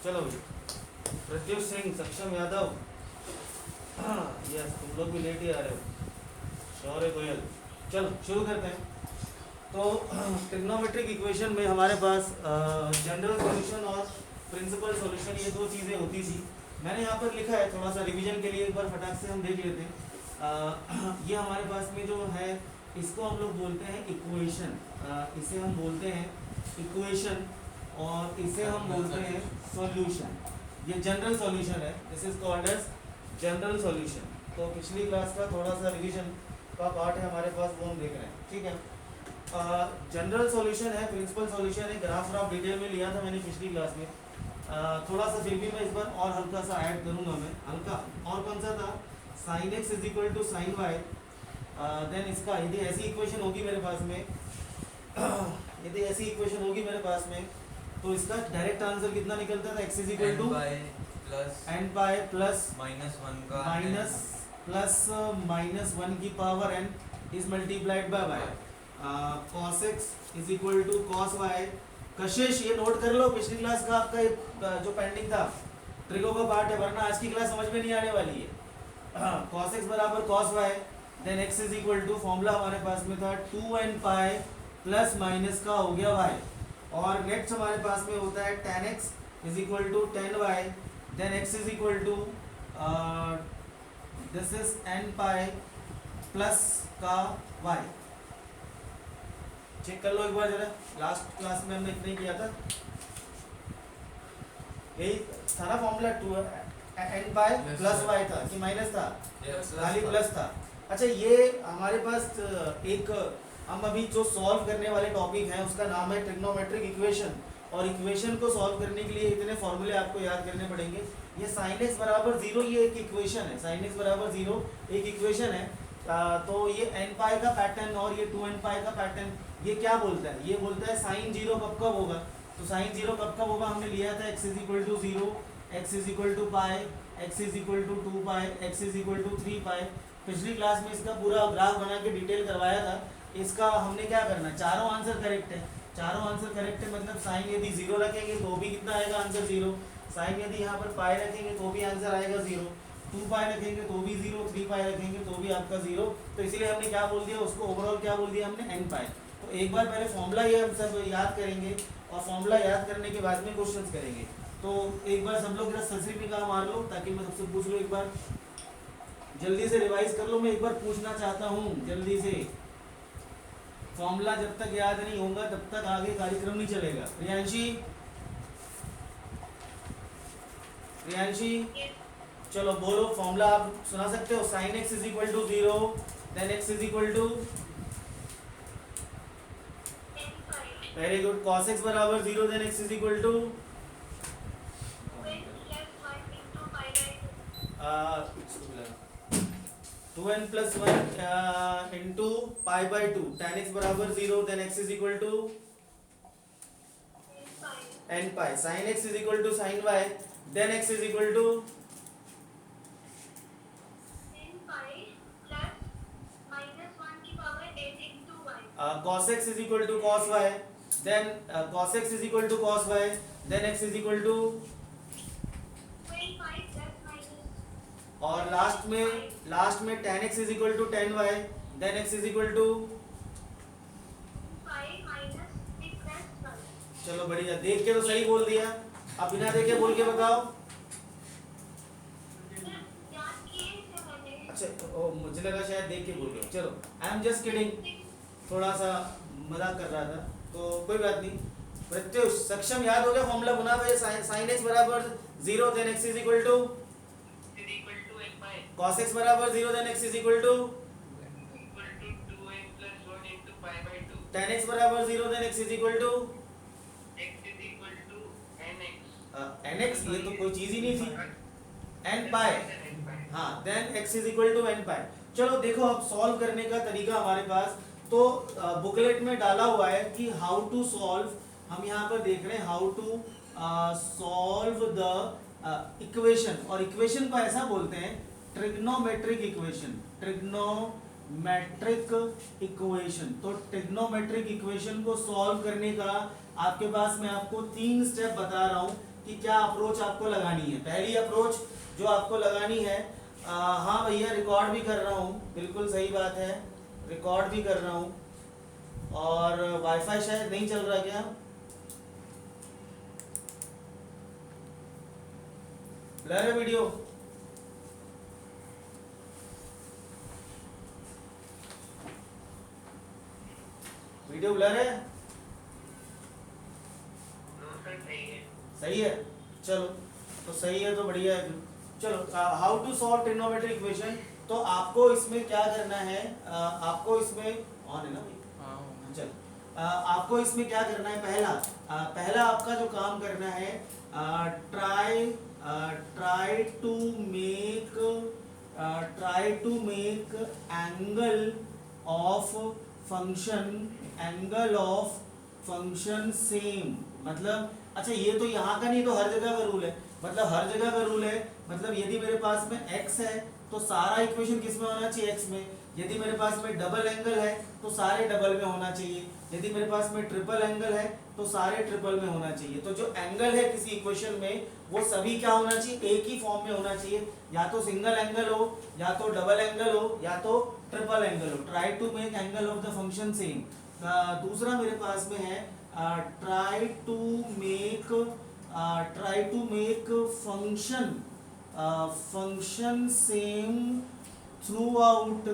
चलो प्रत्युष सिंह, सक्षम यादव, यस तुम लोग भी लेट ही आ रहे हो, शौर्य गोयल। चलो शुरू करते हैं। तो ट्रिग्नोमेट्रिक इक्वेशन में हमारे पास जनरल सॉल्यूशन और प्रिंसिपल सॉल्यूशन, ये दो चीज़ें होती थी। मैंने यहाँ पर लिखा है, थोड़ा सा रिवीजन के लिए एक बार फटाक से हम देख लेते हैं। ये हमारे पास में जो है इसको हम लोग बोलते हैं इक्वेशन, इसे हम बोलते हैं इक्वेशन और इसे हम बोलते हैं सॉल्यूशन। ये जनरल सॉल्यूशन है, this is called as general solution. तो पिछली क्लास का थोड़ा सा रिवीजन का पार्ट है हमारे पास, वो हम देख रहे हैं, ठीक है। जनरल सॉल्यूशन है, प्रिंसिपल सॉल्यूशन है, ग्राफ ग्राफ डिटेल में लिया था मैंने पिछली क्लास में। थोड़ा सा फिर भी मैं इस बार और हल्का सा ऐड करूंगा, मैं हल्का। और कौन सा था? Sine x is equal to sine y. Then इसका यदि ऐसी इक्वेशन होगी मेरे पास में यदि ऐसी इक्वेशन होगी मेरे पास में, तो इसका डायरेक्ट आंसर कितना निकलता था? X is equal to n pi plus minus one की power n is multiplied by y. Cos x is equal to cos y. Kashish ये नोट कर लो, पिछली क्लास का आपका जो पेंडिंग था ट्रिगो का पार्ट है, वरना आज की क्लास समझ में नहीं आने वाली है। कॉस एक्स बराबर cos y, then x is equal to formula हमारे पास में था 2n पाई प्लस माइनस का हो गया वाई। और नेक्स्ट हमारे पास में होता है tan x is equal to tan y, then x is equal to this is n pi plus का y। चेक कर लो एक बार जरा, लास्ट क्लास में हमने इतना ही किया था, यही था ना formula, 2n pi plus y था कि माइनस था? खाली प्लस था। अच्छा, ये हमारे पास एक हम अभी जो सॉल्व करने वाले टॉपिक है उसका नाम है ट्रिग्नोमेट्रिक इक्वेशन। और इक्वेशन को सॉल्व करने के लिए इतने फॉर्मूले आपको याद करने पड़ेंगे। ये साइन एक्स बराबर जीरो, ये एक इक्वेशन है, साइन एक्स बराबर जीरो एक इक्वेशन है। तो ये एन पाई का पैटर्न और ये 2n पाई का पैटर्न, ये क्या बोलता है? ये बोलता है साइन जीरो कब कब होगा। तो साइन जीरो कब कब होगा हमने लिया था, x is equal to zero, x is equal to pi, x is equal to 2 pi, x is equal to 3 pi. पिछली क्लास में इसका पूरा ग्राफ बना के डिटेल करवाया था। इसका हमने क्या करना, चारों आंसर करेक्ट है, चारों आंसर करेक्ट है, मतलब साइन यदि जीरो रखेंगे तो भी कितना आएगा आंसर जीरो, साइन यदि यहाँ पर पाई रखेंगे तो भी आंसर आएगा जीरो, 2 पाई रखेंगे तो भी जीरो, 3 पाई रखेंगे तो भी आपका जीरो। तो इसीलिए हमने क्या बोल दिया उसको, ओवरऑल क्या बोल दिया हमने, एन पाई। तो एक बार पहले फॉर्मूला ये हम सब याद करेंगे और फॉर्मूला याद करने के बाद में क्वेश्चन करेंगे। तो एक बार सब लोग जरा ससरी निगाह मार लो ताकि मैं सबसे पूछ लूँ, एक बार जल्दी से रिवाइज कर लो। मैं एक बार पूछना चाहता हूँ जल्दी से, फॉर्मूला जब तक याद नहीं होगा तब तक आगे कार्यक्रम नहीं चलेगा। प्रियांशी, चलो बोलो फॉर्मूला, आप सुना सकते हो? Sine x is equal to zero, then x is equal to, very good. Cos x बराबर zero, then x is equal to 2n plus 1 into pi by 2, tan x बराबर 0, then x is equal to n pi, sin x is equal to sin y, then x is equal to n pi plus minus 1 की power n into y. Cos x is equal to cos y, then cos x is equal to cos y, then x is equal to, और last में tan x is equal to tan y, then x is equal to, चलो बढ़िया, देख के तो सही बोल दिया, अब बिना देखे बोल के बताओ। अच्छा, मुझे लगा शायद देख के बोल रहे हो, चलो आई एम जस्ट किडिंग, थोड़ा सा मजाक कर रहा था, तो कोई बात नहीं। प्रत्युष, सक्षम याद हो गया फॉर्मूला बना भाई, साइन एक्स बराबर zero, then x is equal to cos x बराबर 0, then x is equal to 2n plus 1 into pi by 2. tan x बराबर 0, then x is equal to x is equal to nx. nx, ये तो कोई चीज ही नहीं थी, n पाई, हाँ, then x is equal to n पाई। चलो देखो, अब सॉल्व करने का तरीका हमारे पास तो बुकलेट में डाला हुआ है कि हाउ टू सॉल्व, हम यहाँ पर देख रहे हैं how to solve the equation, और इक्वेशन को ऐसा बोलते हैं ट्रिग्नोमेट्रिक इक्वेशन, ट्रिग्नोमेट्रिक इक्वेशन। तो ट्रिग्नोमेट्रिक इक्वेशन को सॉल्व करने का आपके पास मैं आपको 3 स्टेप बता रहा हूं कि क्या अप्रोच आपको लगानी है। पहली अप्रोच जो आपको लगानी है, हाँ भैया रिकॉर्ड भी कर रहा हूँ, बिल्कुल सही बात है, रिकॉर्ड भी कर रहा हूँ। और वाईफाई शायद नहीं चल रहा क्या, ब्लर है वीडियो? वीडियो ब्लर है? सही है, चलो तो सही है तो बढ़िया है। चलो how to solve trigonometric equation. तो आपको इसमें क्या करना है, आपको इसमें ऑन है ना भाई, चलो आपको इसमें क्या करना है, पहला आपका जो काम करना है, try to make angle of function same. मतलब अच्छा ये तो यहाँ का नहीं, तो हर जगह का रूल है, मतलब हर जगह का रूल है, मतलब यदि मेरे पास में x है तो सारा इक्वेशन किस में होना चाहिए, x में। यदि मेरे पास में डबल एंगल है तो सारे डबल में होना चाहिए। यदि मेरे पास में ट्रिपल एंगल है तो सारे ट्रिपल में होना चाहिए। तो जो एंगल है किसी इक्वेशन में वो सभी क्या होना चाहिए, एक ही फॉर्म में होना चाहिए, या तो सिंगल एंगल हो, या तो डबल एंगल हो, या तो ट्रिपल एंगल हो। Try to make angle of the function same. दूसरा मेरे पास में है try to make function same throughout the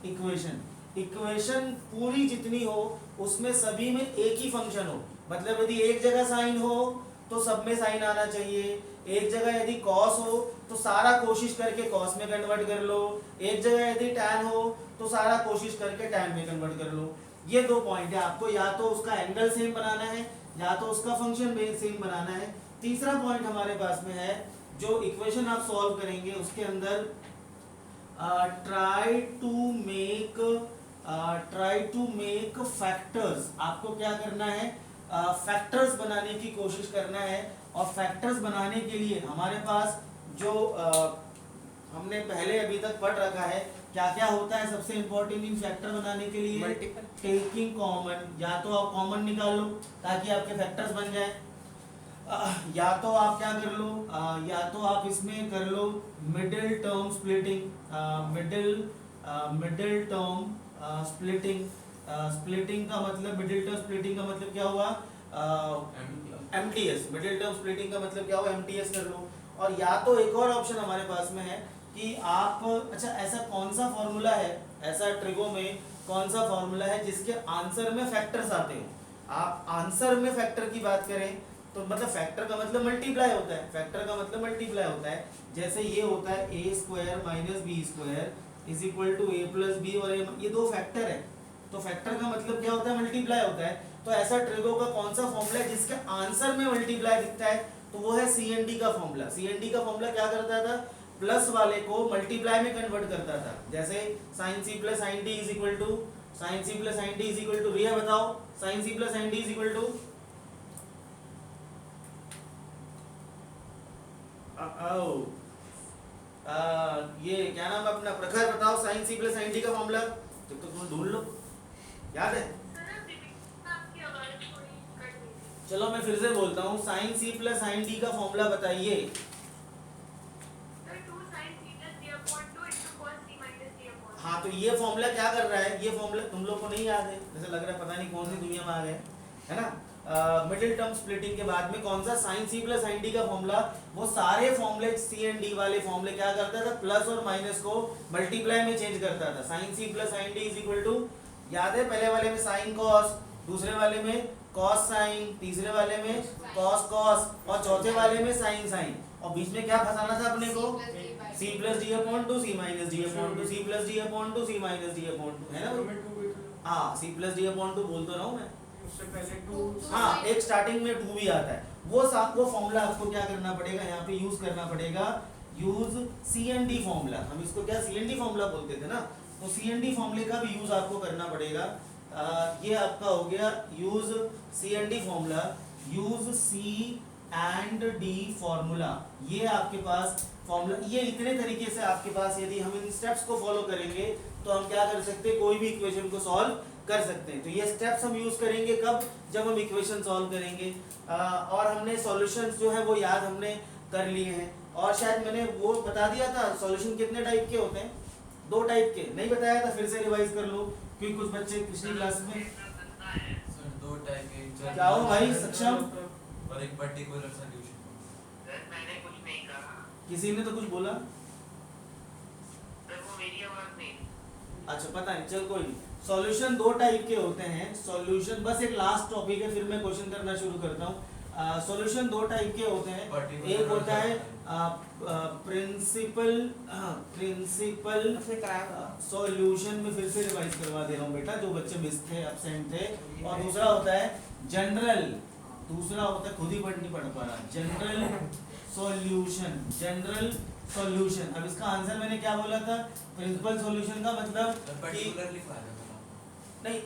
equation. Equation पूरी जितनी हो उसमें सभी में एक ही फंक्शन हो। मतलब यदि एक जगह साइन हो तो सब में साइन आना चाहिए, एक जगह यदि कॉस हो तो सारा कोशिश करके कॉस में कन्वर्ट कर लो, एक जगह यदि टैन हो तो सारा कोशिश करके टैन में कन्वर्ट कर लो। ये दो पॉइंट है, आपको या तो उसका एंगल सेम बनाना है या तो उसका फंक्शन सेम बनाना है। तीसरा पॉइंट हमारे पास में है, जो इक्वेशन आप सॉल्व करेंगे उसके अंदर ट्राई टू मेक फैक्टर्स। आपको क्या करना है, फैक्टर्स बनाने की कोशिश करना है। और फैक्टर्स बनाने के लिए हमारे पास जो हमने पहले अभी तक पढ़ रखा है, क्या क्या होता है सबसे इंपॉर्टेंट इन फैक्टर बनाने के लिए, टेकिंग कॉमन। या तो आप कॉमन निकाल लो ताकि आपके फैक्टर्स बन जाए, या तो आप क्या कर लो, या तो आप इसमें कर low middle term splitting. Splitting का मतलब, मिडिल टर्म स्प्लिटिंग का मतलब क्या हुआ, MTS। मिडिल टर्म स्प्लिटिंग का मतलब क्या हुआ, MTS कर लो। और या तो एक और ऑप्शन हमारे पास में है कि आप, अच्छा ऐसा कौन सा फॉर्मूला है, ऐसा ट्रिगो में कौन सा फॉर्मूला है जिसके आंसर में फैक्टर्स आते हो। आप आंसर में फैक्टर की बात करें तो मतलब फैक्टर का मतलब मल्टीप्लाई होता है, फैक्टर का मतलब मल्टीप्लाई होता है। जैसे ये होता है a² - b² is equal to a+b, और ये दो फैक्टर है, तो फैक्टर का मतलब क्या होता है, मल्टीप्लाई होता है। तो ऐसा ट्रिगो का कौन सा फॉर्मूला है जिसके आंसर में मल्टीप्लाई दिखता है, तो वो है CND का फॉर्मूला। CND का फॉर्मूला क्या करता था, प्लस वाले को मल्टीप्लाई में कन्वर्ट करता था। जैसे sin c + sin d is equal to भैया बताओ, sin c + sin d is equal to, ये क्या नाम है अपना, प्रखर बताओ sin c + sin d का फॉर्मूला, जब तक तुम ढूंढ लो, याद है? चलो मैं फिर से बोलता हूँ, sin c + sin d का फॉर्मूला बताइए। हाँ तो ये फॉर्मूला क्या कर रहा है, ये फॉर्मूला तुम लोग को नहीं याद है, जैसे लग रहा है पता नहीं कौन सी दुनिया में आ गए, है ना। मिडिल टर्म स्प्लिटिंग के बाद में कौन सा, sin c + sin d का फॉर्मूला, वो सारे फॉर्मूले CND वाले फॉर्मूले क्या करता था, प्लस और माइनस को मल्टीप्लाई में चेंज करता था। sin c + sin d is equal to, याद है पहले वाले में sin cos, दूसरे वाले में cos sin, तीसरे वाले में cos cos, और चौथे वाले में sin sin, और बीच में क्या फंसाना था अपने को, c + d/2 c - d/2 c + d/2 c - d/2, है ना। हाँ c + d/2 बोल तो रहा हूँ मैं, उससे पहले 2, हाँ एक स्टार्टिंग में 2 भी आता है। वो फॉर्मूला आपको क्या करना पड़ेगा, यहाँ पे यूज करना पड़ेगा, यूज CND फॉर्मूला। हम इसको क्या CND फॉर्मूला बोलते थे ना, तो CND फॉर्मूले का भी यूज आपको करना पड़ेगा। ये आपका हो गया use CND formula, use C and D formula, ये आपके पास फॉर्मूला, ये इतने तरीके से आपके पास, यदि हम इन स्टेप्स को फॉलो करेंगे तो हम क्या कर सकते हैं, कोई भी इक्वेशन को सॉल्व कर सकते हैं। तो ये स्टेप्स हम यूज करेंगे कब, जब हम इक्वेशन सॉल्व करेंगे। और हमने सॉल्यूशंस जो है वो याद हमने कर लिए हैं, और शायद मैंने वो बता दिया था सॉल्यूशन कितने टाइप के होते हैं, 2 टाइप के, नहीं बताया था, फिर से रिवाइज कर लो क्योंकि कुछ बच्चे पिछली क्लास में। सर 2 टाइप के, क्या हो भाई सक्षम, और एक पर्टिकुलर सॉल्यूशन। सर मैंने कुछ नहीं कहा। किसी ने तो कुछ बोला, सर वो मेरी आवाज नहीं। अच्छा पता नहीं, चल कोई नहीं। सॉल्यूशन 2 टाइप के होते हैं। सॉल्यूशन, बस एक लास्ट टॉपिक है फिर मैं क्वेश्चन करना शुरू करता हूँ। सॉल्यूशन 2 टाइप के होते हैं। एक होता है प्रिंसिपल सॉल्यूशन में फिर से रिवाइज करवा दे रहा हूँ बेटा, जो बच्चे मिस थे, एब्सेंट थे। और दूसरा होता है जनरल, दूसरा होता है, खुद ही पढ़ नहीं पढ़ पा रहा, जनरल सॉल्यूशन, जनरल सॉल्यूशन। अब इसका आंसर मैंने क्या बोला था, प्रिंसिपल सॉल्यूशन का मतलब कि पर्टिकुलर लिखा है नहीं,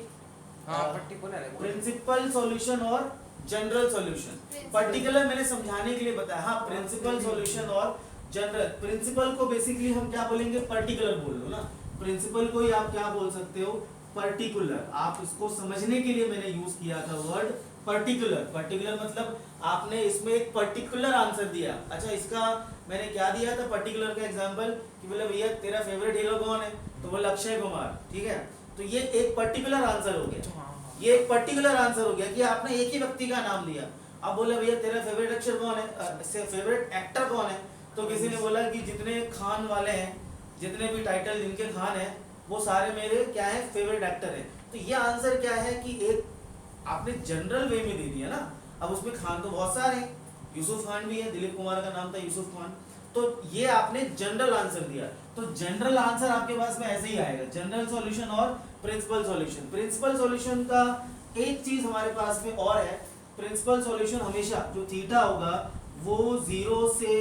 हाँ पर्टिकुलर है, प्रिंसिपल सॉल्यूशन और जनरल सॉल्यूशन। पर्टिकुलर मैंने समझाने के लिए बताया, हाँ प्रिंसिपल सॉल्यूशन और जनरल। प्रिंसिपल को बेसिकली हम क्या बोलेंगे, पर्टिकुलर बोल लो ना, प्रिंसिपल को ही आप क्या बोल सकते हो, पर्टिकुलर। आप इसको समझने के लिए मैंने यूज किया था वर्ड पर्टिकुलर। पर्टिकुलर मतलब आपने इसमें एक पर्टिकुलर आंसर दिया। अच्छा, इसका मैंने क्या दिया था पर्टिकुलर का एग्जांपल, कि बोले भैया तेरा फेवरेट हीरो कौन है, तो बोले अक्षय कुमार, ठीक है। तो ये एक पर्टिकुलर आंसर हो गया, ये एक पर्टिकुलर आंसर हो गया कि आपने एक ही व्यक्ति का नाम लिया। अब बोले भैया तेरा फेवरेट अक्षर कौन है, फेवरेट एक्टर कौन है, तो किसी ने बोला कि जितने खान वाले हैं, जितने भी टाइटल जिनके खान है, वो सारे मेरे क्या है, फेवरेट एक्टर है। तो ये आंसर क्या है कि एक आपने जनरल वे में दे दिया ना। अब उसमें खान तो बहुत सारे हैं, यूसुफ खान भी है, दिलीप कुमार का नाम था यूसुफ खान, तो ये आपने जनरल आंसर दिया। तो जनरल आंसर आपके पास में ऐसे ही आएगा, जनरल सॉल्यूशन और प्रिंसिपल सॉल्यूशन। प्रिंसिपल सॉल्यूशन का एक चीज हमारे पास में और है, प्रिंसिपल सॉल्यूशन हमेशा जो थीटा होगा वो 0 से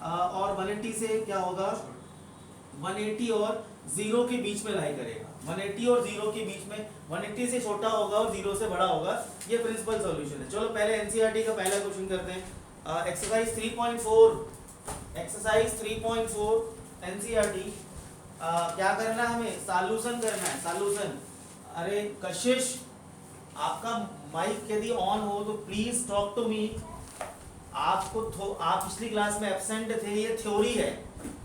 और 180 से क्या होगा, 180 और 0 के बीच में लाई करेगा। 180 और 0 के बीच में, 180 से छोटा होगा और 0 से बड़ा होगा, ये प्रिंसिपल सॉल्यूशन है। चलो पहले एनसीईआरटी का पहला क्वेश्चन करते हैं। Exercise 3.4, exercise 3.4 NCERT. क्या करना है हमें, सॉल्यूशन करना है, सॉल्यूशन। अरे कशिश, आपका माइक यदि ऑन हो तो प्लीज टॉक टू मी। आप पिछली क्लास में एब्सेंट थे, ये थ्योरी है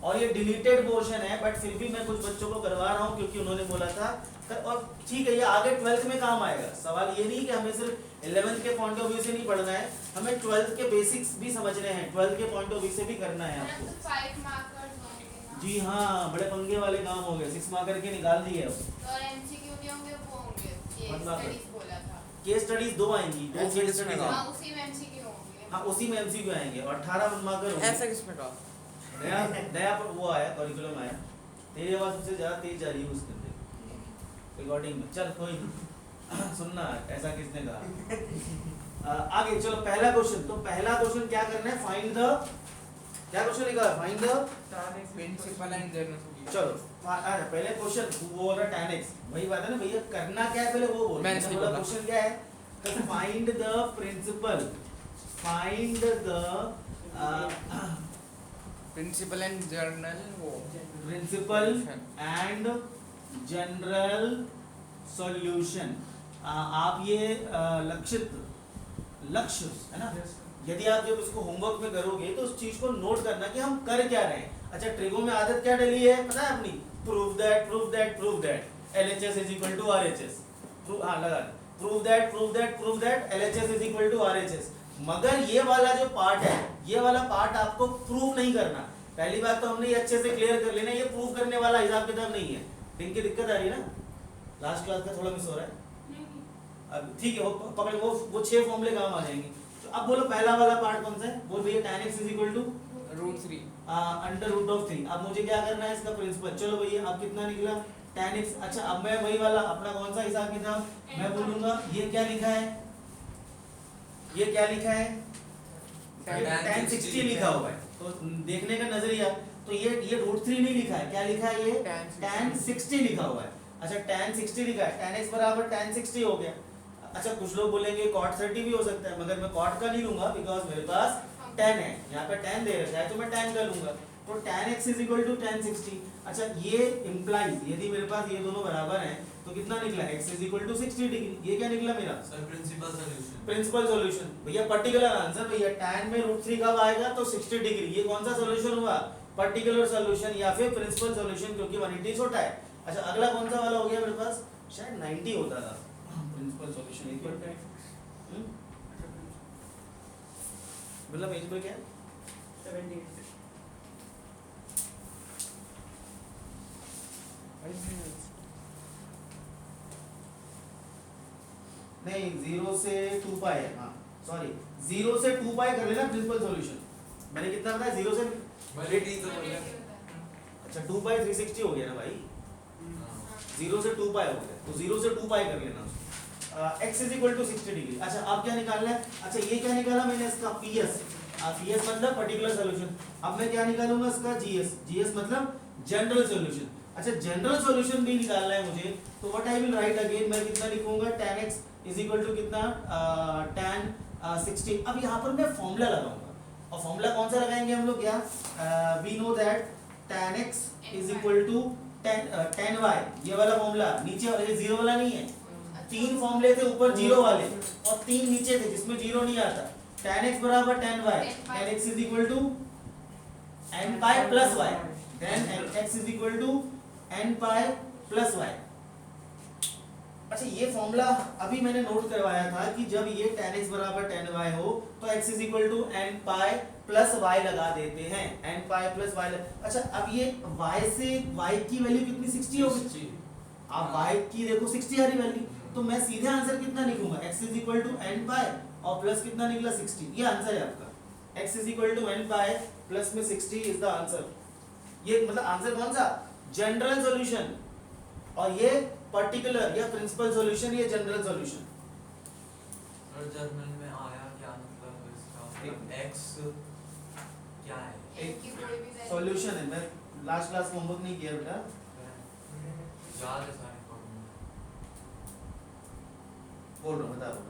और ये डिलीटेड पोर्शन है, बट फिर भी मैं कुछ बच्चों को करवा रहा हूँ क्योंकि उन्होंने बोला था। और ठीक है, ये आगे 12th में काम आएगा। सवाल ये नहीं कि हमें सिर्फ 11th के पॉइंट ऑफ व्यू से नहीं पढ़ना है, हमें 12th के बेसिक्स भी समझने हैं, 12th के पॉइंट ऑफ व्यू से भी करना है आपको। 5 मार्कर्स होंगे। जी हाँ, बड़े पंगे वाले काम हो गए, 6 मार्कर के निकाल दिए अब। और एमसीक्यू नहीं होंगे, वो होंगे, ये मतलब स्टडीज बोला था। केस स्टडीज 2 आएंगी, 2 केस स्टडीज हाँ उसी में एमसीक्यू होंगे। हाँ उसी में एमसीक्यू आएंगे और 18 मार्कर होंगे। ऐसा किसमें कहा, नया नया पर वो आया, करिकुलम आया। तेरी आवाज सबसे ज्यादा तेज जा रही है उसके अंदर रिकॉर्डिंग में। चल कोई नहीं, सुनना ऐसा किसने कहा। आगे चलो, पहला क्वेश्चन। तो पहला क्वेश्चन क्या करना है, फाइंड द, क्या क्वेश्चन लिखा है, find the principal and general solution. चलो अरे पहले क्वेश्चन वो बोल रहा tan x, वही बात है ना भैया, करना क्या है पहले वो बोल। मैंने सही बोला बोला। क्वेश्चन क्या है, तो find the principal, find the principal and general, वो प्रिंसिपल एंड जनरल सॉल्यूशन। आप ये लक्ष्य है ना, यदि आप जब इसको होमवर्क में करोगे तो उस चीज को नोट करना कि हम कर क्या रहे हैं। अच्छा, ट्रिगो में आदत क्या डली है पता है अपनी, prove that prove that prove that LHS is equal to RHS। हाँ लगा, prove that prove that prove that LHS is equal to RHS। मगर ये वाला जो पार्ट है, ये वाला पार्ट आपको प्रूव नहीं करना। पहली बात तो हमने ये अच्छे से क्लियर कर लेना, ये प्रूव करने वाला हिसाब किताब नहीं है। इनकी दिक्कत आ रही है ना, लास्ट क्लास का थोड़ा मिस हो रहा है। अब ठीक है, वो पकड़, वो 6 फॉर्मूले काम आ जाएंगे। तो अब बोलो पहला वाला पार्ट कौन सा है, बोल भैया tan x is equal to √3 under root of 3। अब मुझे क्या करना है इसका प्रिंसिपल। चलो भैया अब कितना निकला tan x। अच्छा अब मैं वही वाला अपना कौन सा हिसाब किताब मैं बोलूंगा, ये क्या लिखा है, ये क्या लिखा है, tan 60 लिखा हुआ है। तो देखने का नजरिया, तो ये √3 नहीं लिखा है, क्या लिखा है, ये tan 60 लिखा हुआ है। अच्छा tan 60 लिखा है, tan x बराबर tan 60 हो गया। अच्छा कुछ लोग बोलेंगे cot 30 भी हो सकता है, मगर मैं cot का नहीं लूंगा बिकॉज मेरे पास tan है, यहाँ पे tan दे रखा है तो मैं tan का लूंगा। तो tan x is equal to tan 60। अच्छा ये इम्प्लाइज यदि मेरे पास ये दोनों बराबर हैं तो कितना निकला x is equal to 60 degree. ये क्या निकला मेरा sir principal solution. Principal solution. भैया पर्टिकुलर आंसर भैया tan में √3 कब आएगा तो 60 डिग्री। ये कौन सा सॉल्यूशन हुआ, पर्टिकुलर सॉल्यूशन या फिर प्रिंसिपल सॉल्यूशन, क्योंकि 180 छोटा है। अच्छा अगला कौन सा वाला हो गया मेरे पास, शायद 90 होता था प्रिंसिपल सॉल्यूशन इक्वल टू मतलब पेज पे क्या है 78 नहीं 0 से 2 पाई है, हाँ सॉरी 0 से 2 पाई कर लेना प्रिंसिपल सॉल्यूशन। मैंने कितना बताया 0 से, 180 तो बोल रहा है। अच्छा 2 पाई 360 हो गया ना भाई, 0 से 2 पाई हो गया तो 0 से 2 पाई कर लेना उसको। x is equal to 60 degree. अच्छा अब क्या निकालना है, अच्छा ये क्या निकाला मैंने इसका ps, ps मतलब पर्टिकुलर सॉल्यूशन। अब मैं क्या निकालूंगा इसका gs, gs मतलब जनरल सॉल्यूशन। अच्छा जनरल सॉल्यूशन भी निकालना है मुझे तो what I will write again, मैं कितना लिखूंगा tan x is equal to कितना tan 60। अब यहाँ पर मैं फॉर्मूला लगाऊंगा और फॉर्मूला कौन सा लगाएंगे हम लोग, क्या we know that tan x is equal to tan y, ये वाला फॉर्मूला नीचे वाला, ये जीरो वाला नहीं है। तीन फॉर्मूले थे ऊपर जीरो वाले और तीन नीचे थे जिसमें जीरो नहीं आता। tan x बराबर tan y, tan x is equal to n pi plus y, then x is equal to n pi plus y। अच्छा ये फॉर्मूला अभी मैंने नोट करवाया था कि जब ये tan x बराबर tan y हो तो x is equal to n pi plus y लगा देते हैं, n पाई प्लस y। अच्छा अब ये y से y की वैल्यू कितनी 60 होगी, आप y की देखो 60 आ रही वैल्यू, तो मैं सीधे आंसर कितना लिखूंगा x is equal to n pi और प्लस कितना निकला 60, ये आंसर है आपका। x is equal to n pi plus में 60 इज द आंसर। ये मतलब आंसर कौन सा, जनरल सॉल्यूशन, और ये पर्टिकुलर या प्रिंसिपल सॉल्यूशन, ये जनरल सॉल्यूशन। और जर्मन में आया क्या मतलब इसका, x क्या है? एक की कोई भी वैल्यू सॉल्यूशन है, मैं लास्ट क्लास में होमवर्क नहीं किया बेटा, याद है सारे फॉर्मूले। बोल रहा हूँ बता रहा हूँ।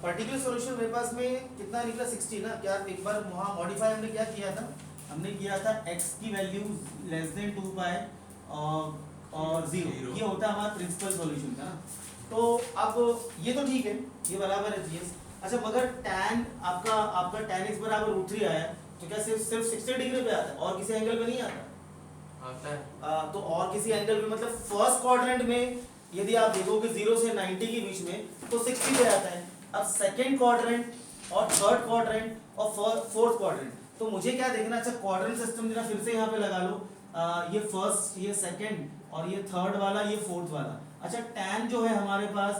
पर्टिकुलर सॉल्यूशन मेरे पास में कितना निकला 60 ना। क्या एक बार वहाँ मॉडिफाई हमने क्या किया था, हमने किया था x की वैल्यू लेस देन 2 पाई और 0, ये होता है हमारा प्रिंसिपल सॉल्यूशन का ना। तो अब ये तो ठीक है, ये बराबर है जीएस। अच्छा मगर tan आपका tan x बराबर √3 आया तो क्या सिर्फ 60 डिग्री पे आता है और किसी एंगल पे नहीं आता? आता है। तो और किसी एंगल पे मतलब फर्स्ट क्वाड्रेंट में यदि आप देखोगे 0 से 90 के बीच में तो 60 पे आता है। अब सेकंड क्वाड्रेंट और थर्ड क्वाड्रेंट और फोर्थ क्वाड्रेंट, तो मुझे क्या देखना, अच्छा क्वाड्रेंट सिस्टम जरा फिर से यहाँ पे लगा लो, ये फर्स्ट, ये सेकंड और ये थर्ड वाला, ये फोर्थ वाला। अच्छा tan जो है हमारे पास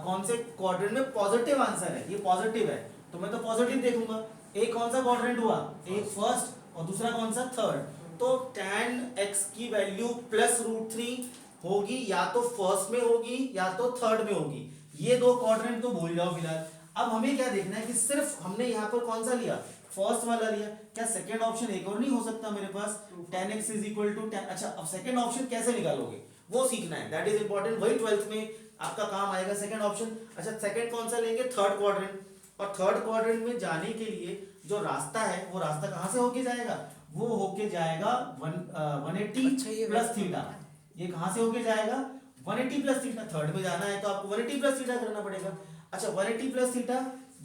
कौन से क्वाड्रेंट में पॉजिटिव आंसर है, ये पॉजिटिव है तो मैं तो पॉजिटिव देखूंगा। एक कौन सा क्वाड्रेंट हुआ, एक फर्स्ट और दूसरा कौन सा थर्ड, तो tan x की वैल्यू प्लस √3 होगी, या तो फर्स्ट में होगी या तो थर्ड में होगी। ये दो क्वाड्रेंट तो भूल जाओ फिलहाल। अब हमें क्या देखना है कि सिर्फ हमने यहाँ पर कौन सा लिया, फर्स्ट वाला लिया, क्या सेकंड ऑप्शन एक और नहीं हो सकता मेरे पास, tan x is equal to tan। अच्छा अब सेकंड ऑप्शन कैसे निकालोगे वो सीखना है, दैट इज इंपॉर्टेंट, वही 12th में आपका काम आएगा सेकंड ऑप्शन। अच्छा सेकंड कौन सा लेंगे, थर्ड क्वाड्रेंट, और थर्ड क्वाड्रेंट में जाने के लिए जो रास्ता है वो रास्ता कहाँ से होके जाएगा, वो होके जाएगा 180 प्लस थीटा। ये कहाँ से होके जाएगा 180 प्लस थीटा, थर्ड में जाना है तो आपको 180 प्लस थीटा करना पड़ेगा। अच्छा 180 प्लस थीटा,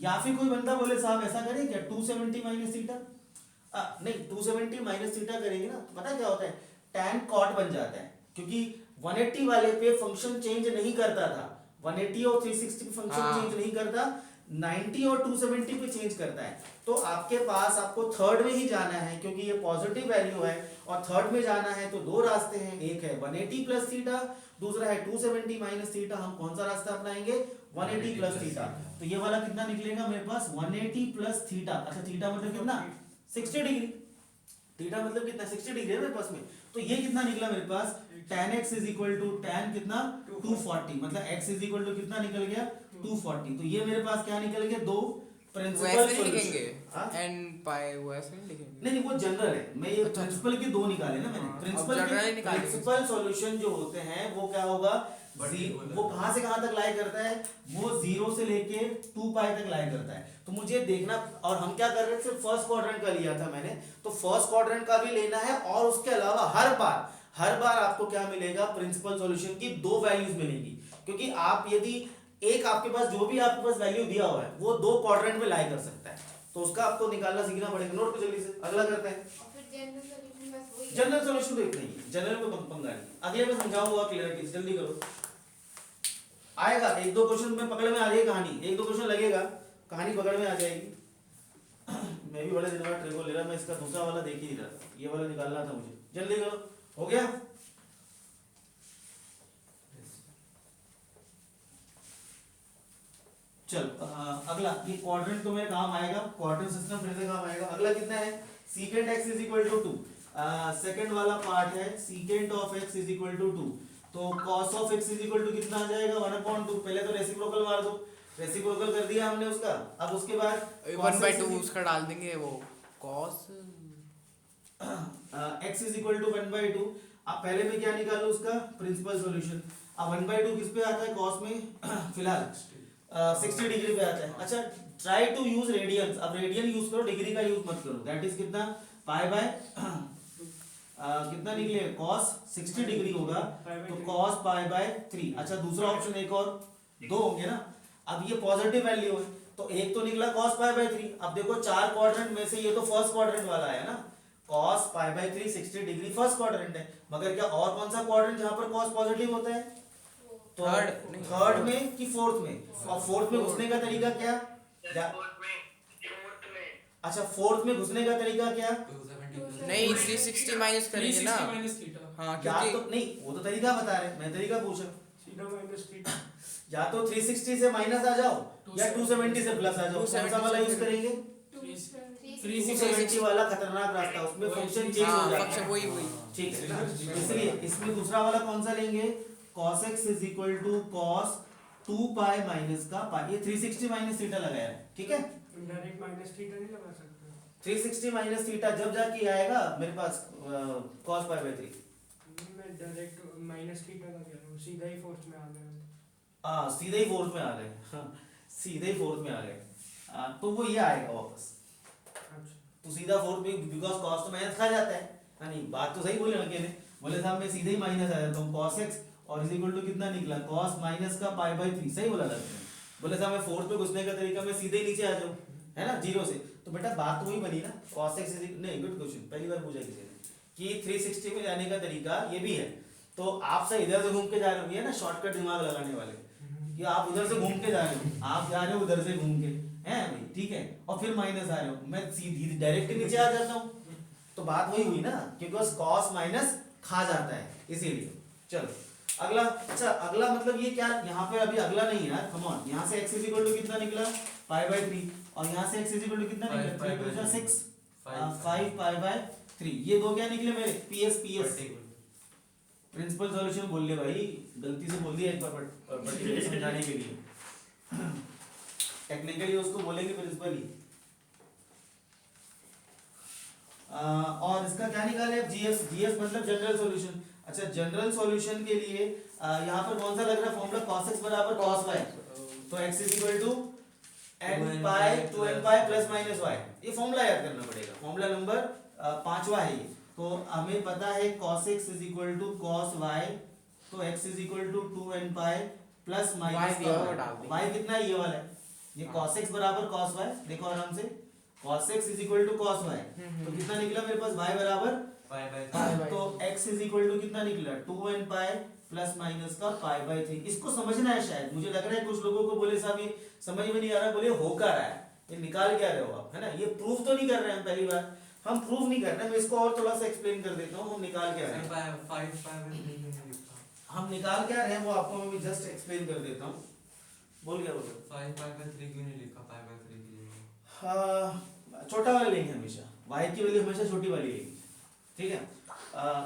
या फिर कोई बंदा बोले साहब ऐसा करें क्या 270 माइनस थीटा, नहीं 270 माइनस थीटा करेंगे ना तो पता क्या होता है, tan cot बन जाता है, क्योंकि 180 वाले पे फंक्शन चेंज नहीं करता था, 180 और 360 पे फंक्शन चेंज नहीं करता, 90 और 270 पे चेंज करता है। तो आपके पास आपको थर्ड में ही जाना है क्योंकि ये पॉजिटिव वैल्यू है, और थर्ड में जाना है तो दो रास्ते हैं, एक है 180 प्लस थीटा, दूसरा है 270 माइनस थीटा। हम कौन सा रास्ता अपनाएंगे, 180 प्लस थीटा। तो ये वाला कितना निकलेगा मेरे पास 180 प्लस थीटा। अच्छा थीटा मतलब कितना 60 डिग्री, थीटा मतलब कितना 60 डिग्री है मेरे पास में, तो ये कितना निकला मेरे पास tan x is equal to tan कितना 240, मतलब x इज इक्वल टू कितना निकल गया 240। तो ये मेरे पास क्या निकल गया, दो प्रिंसिपल वैसे नहीं सॉल्यूशन। लिखेंगे एन पाई वैसे नहीं लिखेंगे। नहीं वो जनरल है, मैं ये अच्छा, प्रिंसिपल के दो निकाले ना मैंने, हाँ, प्रिंसिपल अब general निकालेंगे। प्रिंसिपल सॉल्यूशन जो होते हैं वो क्या होगा, Particular। वो कहां से कहां तक लाई करता है, वो 0 से लेके 2 पाई तक लाई करता है। तो मुझे देखना, और हम क्या कर रहे थे, सिर्फ फर्स्ट क्वाड्रेंट का लिया था मैंने, तो फर्स्ट क्वाड्रेंट का भी लेना है, और उसके अलावा हर बार आपको क्या मिलेगा, प्रिंसिपल सॉल्यूशन की दो वैल्यूज मिलेंगी, क्योंकि आप यदि एक आपके पास जो भी आपके पास वैल्यू दिया हुआ है वो दो क्वाड्रेंट में लाई कर सकता है, तो उसका आपको निकालना सीखना पड़ेगा। नोट को जल्दी से, अगला करते हैं। और फिर जनरल सॉल्यूशन बस वही है। जनरल सॉल्यूशन तो इतना ही है, जनरल को पंगा नहीं, अगले में समझाऊंगा क्लियरिटी, जल्दी करो। आएगा एक दो क्वेश्चन में पकड़ में आ जाएगी कहानी, एक दो क्वेश्चन लगेगा, कहानी पकड़ में आ जाएगी। मैं भी बड़े दिन बाद ट्रिको ले रहा, मैं इसका दूसरा वाला देख ही नहीं रहा था, ये वाला निकालना था मुझे, जल्दी करो। हो गया, चल अगला, ये क्वाड्रेंट तो मेरे काम आएगा, क्वाड्रेंट सिस्टम फिर से काम आएगा। अगला कितना है, secant x is equal to 2, second वाला पार्ट है secant of x is equal to 2, तो cos of x is equal to कितना आ जाएगा 1/2। पहले तो रेसिप्रोकल मार दो, रेसिप्रोकल कर दिया हमने उसका, अब उसके बाद 1/2 उसका डाल देंगे, वो cos x is equal to 1/2। अब पहले में क्या निकालो उसका प्रिंसिपल सॉल्यूशन, अब 1/2 किस पे आता है, cos में फिलहाल 60 डिग्री पे आता है। अच्छा ट्राई टू यूज रेडियंस, अब रेडियन यूज करो, डिग्री का यूज मत करो, दैट इज कितना पाई बाय कितना निकले cos 60 डिग्री होगा, तो cos पाई बाय 3। अच्छा दूसरा ऑप्शन एक और दो होंगे ना, अब ये पॉजिटिव वैल्यू है, तो एक तो निकला cos पाई बाय 3। अब देखो चार क्वाड्रेंट में से ये तो फर्स्ट क्वाड्रेंट वाला है ना, cos pi by 3 60 degree first quadrant है, मगर क्या और कौन सा क्वाड्रेंट जहां पर cos पॉजिटिव होता है, तो थर्ड में कि फोर्थ में, और फोर्थ में घुसने का तरीका क्या, फोर्थ में अच्छा फोर्थ में घुसने का तरीका क्या, 270 नहीं 360 माइनस करेंगे ना, हाँ या क्योंकि तो नहीं वो तो तरीका बता रहे, मैं तरीका पूछा, या तो 360 से माइनस आ जाओ या 270 से प्लस आ जाओ, कौन सा वाला यूज करेंगे, 360 वाला खतरनाक रास्ता, उसमें फंक्शन चेंज हो जाता फंक्शन है, वही ठीक है ना, इसलिए इसमें दूसरा वाला कौन सा लेंगे, cos x is equal to cos 2 pi minus का पाई, ये 360 माइनस थीटा लगाया है, ठीक है, डायरेक्ट माइनस थीटा नहीं लगा सकते, 360 माइनस थीटा जब जाके आएगा मेरे पास cos पाई बाय 3, मैं डायरेक्ट माइनस थीटा का कह रहा हूँ, सीधा ही फोर्थ में आ गया। हाँ सीधे ही फोर्थ में आ गए, सीधे ही फोर्थ में आ गए, तो वो ये आएगा वापस, अच्छा तो सीधा फोर्थ में, बिकॉज cos तो माइनस खा जाता है, नहीं बात तो सही बोले अकेले, बोले साहब मैं सीधे ही माइनस आ जाता हूँ, cos x और इज इक्वल टू कितना निकला cos माइनस का पाई बाय 3, सही बोला था, बोले साहब मैं फोर्थ पे घुसने का तरीका मैं सीधे ही नीचे आ जाऊँ, है ना, जीरो से, तो बेटा बात तो वही बनी ना, cos x नहीं, गुड क्वेश्चन, पहली बार पूछा किसी ने कि 360 में जाने का तरीका ये भी है, तो आप से इधर से घूम के जा रहे हो, ये ना शॉर्टकट दिमाग लगाने वाले, कि आप उधर से घूम के जा रहे हो, आप जा रहे हो उधर से घूम के, हैं भाई, ठीक है, और फिर माइनस आ रहे हो, मैं सीधी डायरेक्ट नीचे आ जाता हूँ, तो बात वही हुई ना, क्योंकि cos माइनस खा जाता है, इसीलिए। चलो अगला, अच्छा अगला मतलब ये क्या, यहाँ पे अभी अगला नहीं है यार, कम ऑन, यहाँ से x इज इक्वल टू कितना निकला पाई बाय 3, और यहाँ से x इज इक्वल टू कितना निकला 3 2 6 5 पाई बाय 3, ये दो क्या निकले मेरे PS प्रिंसिपल सॉल्यूशन बोल ले भाई, गलती से बोल दिया एक बार पर्टिकुलर समझाने के लिए, टेक्निकली उसको बोलेंगे प्रिंसिपल ही। और इसका क्या निकाले GS मतलब जनरल सॉल्यूशन। अच्छा जनरल सॉल्यूशन के लिए यहाँ पर कौन सा लग रहा है फॉर्मूला, cos x बराबर cos y, तो x is equal to n pi 2n pi plus minus y, ये फॉर्मूला याद करना पड़ेगा, फॉर्मूला नंबर 5वां है ये, तो हमें पता है cos x is equal to cos y, तो x is equal to 2n pi plus minus y कितना है, ये वाला है, ये cos x बराबर cos y, देखो आराम से cos x is equal to cos y, तो कितना निकला मेरे पास y बराबर पाई बाय तो x इज इक्वल टू कितना निकला 2n पाई प्लस माइनस का पाई बाय 3, इसको समझना है शायद, मुझे लग रहा है कुछ लोगों को, बोले साहब ये समझ में नहीं आ रहा, बोले हो क्या रहा है, ये निकाल क्या रहे हो आप, है ना, ये प्रूफ तो नहीं कर रहे हैं हम, पहली बार हम प्रूफ नहीं कर रहे हैं, मैं इसको और थोड़ा सा एक्सप्लेन कर देता हूँ, हम निकाल क्या रहे हैं, 5 पाई बाय 3 नहीं लिखा, हम निकाल क्या रहे हैं वो आपको मैं जस्ट एक्सप्लेन कर देता हूँ, बोल क्या बोल 5 पाई बाय 3 क्यों नहीं लिखा, पाई बाय 3 की जगह, हाँ छोटा वाला लेंगे हमेशा, y की वैल्यू हमेशा छोटी वाली लेंगे, ठीक है।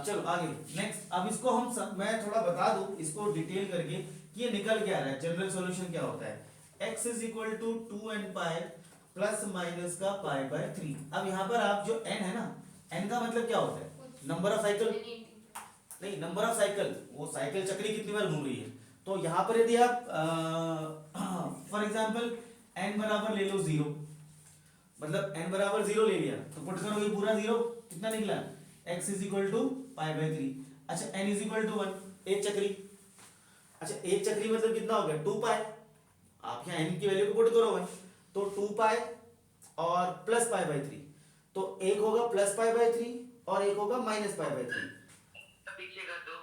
चलो आगे नेक्स्ट। अब इसको मैं थोड़ा बता दूं इसको डिटेल करके कि ये निकल क्या रहा है, जनरल सॉल्यूशन क्या होता है। x is equal to 2n pi plus minus का पाई बाय 3। अब यहाँ पर आप जो n है ना, n का मतलब क्या होता है, नंबर ऑफ साइकिल, नहीं नंबर ऑफ साइकिल, वो साइकिल चक्री कितनी बार घूम रही है। तो यहाँ पर यदि आप फॉर एग्जांपल n बराबर ले लो 0, मतलब n बराबर 0 ले लिया तो पुट करो ये पूरा 0, कितना निकला x is equal to pi by 3। अच्छा n इज इक्वल टू 1, एक चक्री। अच्छा एक चक्री मतलब कितना हो गया 2 पाई, आप यहाँ n की वैल्यू को पुट करो 1, तो 2 पाई और प्लस पाई बाय 3, तो एक होगा प्लस पाई बाय 3 और एक होगा माइनस पाई बाय 3। पीछे कर दो।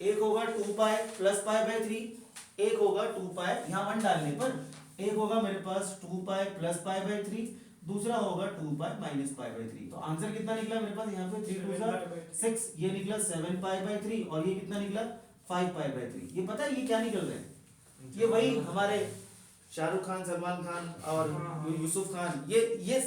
एक होगा 2 पाई प्लस पाई बाय 3, एक होगा 2 पाई, यहाँ 1 डालने पर एक होगा मेरे पास 2 पाई प्लस पाई बाय 3, दूसरा होगा 2 पाई माइनस पाई बाय 3। तो आंसर कितना निकला मेरे पास यहाँ पे 3 2 सा 6, ये निकला 7 पाई बाय 3 और ये कितना निकला 5 पाई बाय 3। ये पता है ये क्या निकल रहा है, ये वही हमारे शाहरुख खान, सलमान खान और यूसुफ खान, ये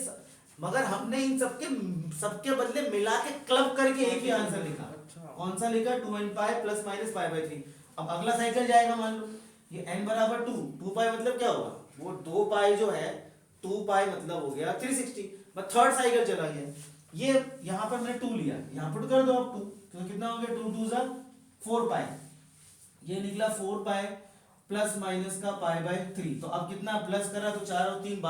मगर हमने इन सबके बदले मिला के क्लब करके एक ही आंसर लिखा। कौन सा लिखा 2n pi plus minus pi by 3। अब अगला साइकिल जाएगा, मान लो ये n बराबर 2 पाई मतलब क्या होगा, वो 2 पाई जो है 2 पाई मतलब हो गया 360, बस थर्ड साइकिल चला गया। ये यहाँ पर मैंने 2 लिया, यहाँ पुट कर दो आप 2, तो कितना हो गया 2 2 सा 4 पाई, ये निकला 4 पाई प्लस माइनस का पाई बाय 3। तो अब कितना प्लस करा तो 4 और 3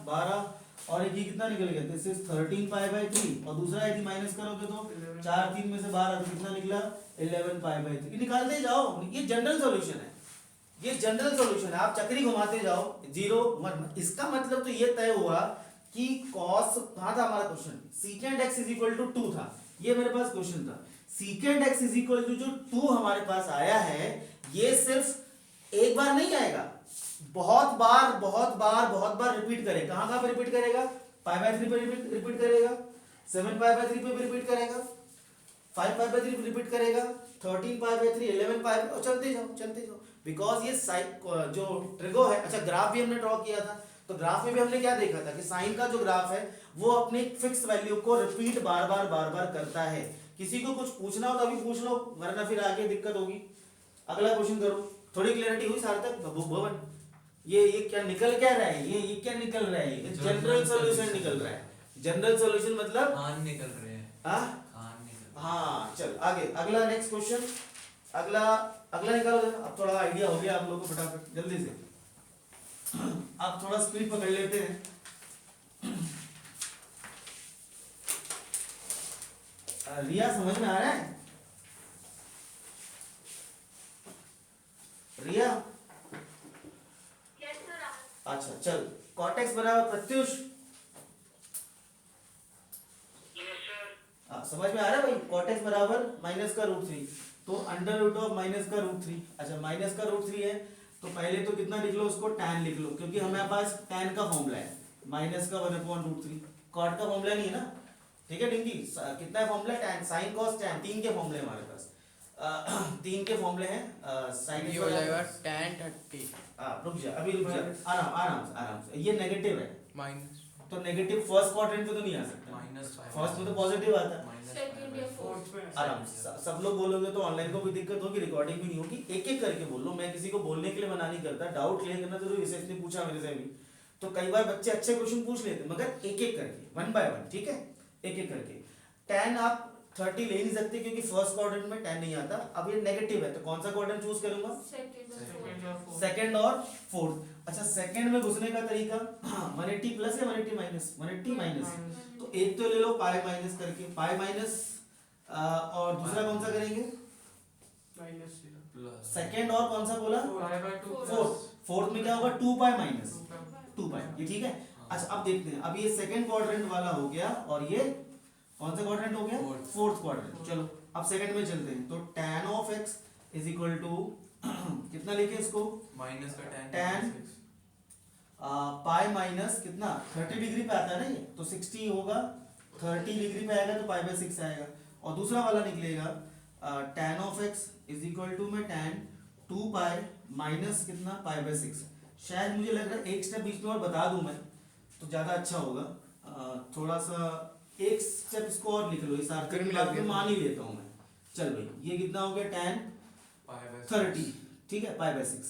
12 और एक ये कितना निकल गया, दिस इज 13 पाई बाय 3 और दूसरा यदि माइनस करोगे तो 4 3 में से 12 तो कितना निकला 11 पाई बाय 3। निकालते जाओ, ये जनरल सॉल्यूशन है, ये जनरल सॉल्यूशन है। आप चक्री घुमाते जाओ 0 1, इसका मतलब तो ये तय हुआ कि cos कहाँ था हमारा question, secant x is equal to 2 था, ये मेरे पास क्वेश्चन था। secant x is equal to जो 2 हमारे पास आया है, ये सिर्फ एक बार नहीं आएगा, बहुत बार रिपीट करेगा। कहाँ पे रिपीट करेगा, पाई बाय 3 पे रिपीट करेगा, 7 पाई बाय 3 पे भी रिपीट करेगा, 5 पाई बाय 3 पे रिपीट करेगा, 13 पाई बाय 3, 11 पाई और चलते जाओ बिकॉज ये जो ट्रिगो है। अच्छा ग्राफ भी हमने ड्रॉ किया था, तो ग्राफ में भी हमने क्या देखा था कि साइन का जो ग्राफ है वो अपने फिक्स वैल्यू को रिपीट बार बार करता है। किसी को कुछ पूछना हो तो अभी पूछ लो, वरना फिर आगे दिक्कत होगी। अगला क्वेश्चन करो, थोड़ी क्लियरिटी हुई सार्थक भवन, ये क्या निकल क्या रहा है, ये क्या निकल रहा है, ये जनरल सॉल्यूशन निकल रहा है। जनरल सॉल्यूशन मतलब खान निकल रहे हैं, खान निकल, हाँ चल आगे अगला नेक्स्ट क्वेश्चन, अगला निकालो। अब थोड़ा आइडिया हो गया आप लोगों को, फटाफट जल्दी से आप थोड़ा स्पीड पकड़ लेते हैं। रिया समझ में आ रहा है, रिया? Yes, sir. अच्छा चल, cot x बराबर प्रत्युष, यस सर। समझ में आ रहा है भाई, cot x बराबर माइनस का रूट 3, तो अंडर रूट ऑफ माइनस का रूट 3। अच्छा माइनस का रूट 3 है तो पहले तो कितना लिख लो, उसको tan लिख लो, क्योंकि हमारे पास tan का फॉर्मूला है, माइनस का 1/√3, cot का फॉर्मूला नहीं है ना, ठीक है डिंकी? कितना है formula, tan sin cos tan, 3 के फॉर्मूले हमारे पास, 3 के फॉर्मूले हैं। साइन ये हो जाएगा tan 30 रुक जा, अभी रुक जा, आराम से। ये नेगेटिव है, माइनस, तो नेगेटिव फर्स्ट क्वाड्रेंट पे तो नहीं आ सकता, माइनस फर्स्ट में तो पॉजिटिव आता है। सेकंड या फोर्थ में आराम से सब लोग बोलोगे तो ऑनलाइन को भी दिक्कत होगी, रिकॉर्डिंग भी नहीं होगी, एक एक करके बोल लो। मैं किसी को बोलने के लिए मना नहीं करता, डाउट क्लियर करना जरूरी है, इसने पूछा मेरे से भी, तो कई बार बच्चे अच्छे क्वेश्चन पूछ लेते हैं, मगर एक एक करके 1 बाय 1, ठीक है, एक एक करके। tan आप 30 ले नहीं सकते क्योंकि फर्स्ट क्वाड्रेंट में tan नहीं आता। अब ये नेगेटिव है तो कौन सा क्वाड्रेंट चूज करूंगा, सेकंड और फोर्थ। अच्छा सेकंड में घुसने का तरीका 180 प्लस या 180 माइनस, 180 माइनस, तो एक तो ले लो पाई माइनस करके, पाई माइनस, और दूसरा कौन सा करेंगे, माइनस प्लस सेकंड, और कौन सा बोला, फोर्थ में क्या होगा 2 पाई माइनस 2 पाई, ये ठीक है। अच्छा अब देखते हैं, अब ये सेकंड क्वाड्रेंट वाला हो गया और ये कौन सा क्वाड्रेंट हो गया, फोर्थ क्वाड्रेंट। चलो अब सेकंड में चलते हैं, तो tan of x is equal to कितना लिखे इसको, माइनस का tan पाई माइनस कितना 30 डिग्री पे आता है ना ये, तो 60 होगा, 30 डिग्री पे आएगा तो पाई बाय 6 आएगा, और दूसरा वाला निकलेगा tan of x is equal to में tan 2 पाई माइनस कितना पाई बाय 6। शायद मुझे लग रहा है एक स्टेप बीच में और बता दूं मैं तो ज़्यादा अच्छा होगा, थोड़ा सा एक स्टेप इसको और लिख लो, इस आर्थिक की बात को मान ही लेता हूँ मैं। चल भाई ये कितना हो गया tan 30, ठीक है, पाई बाय 6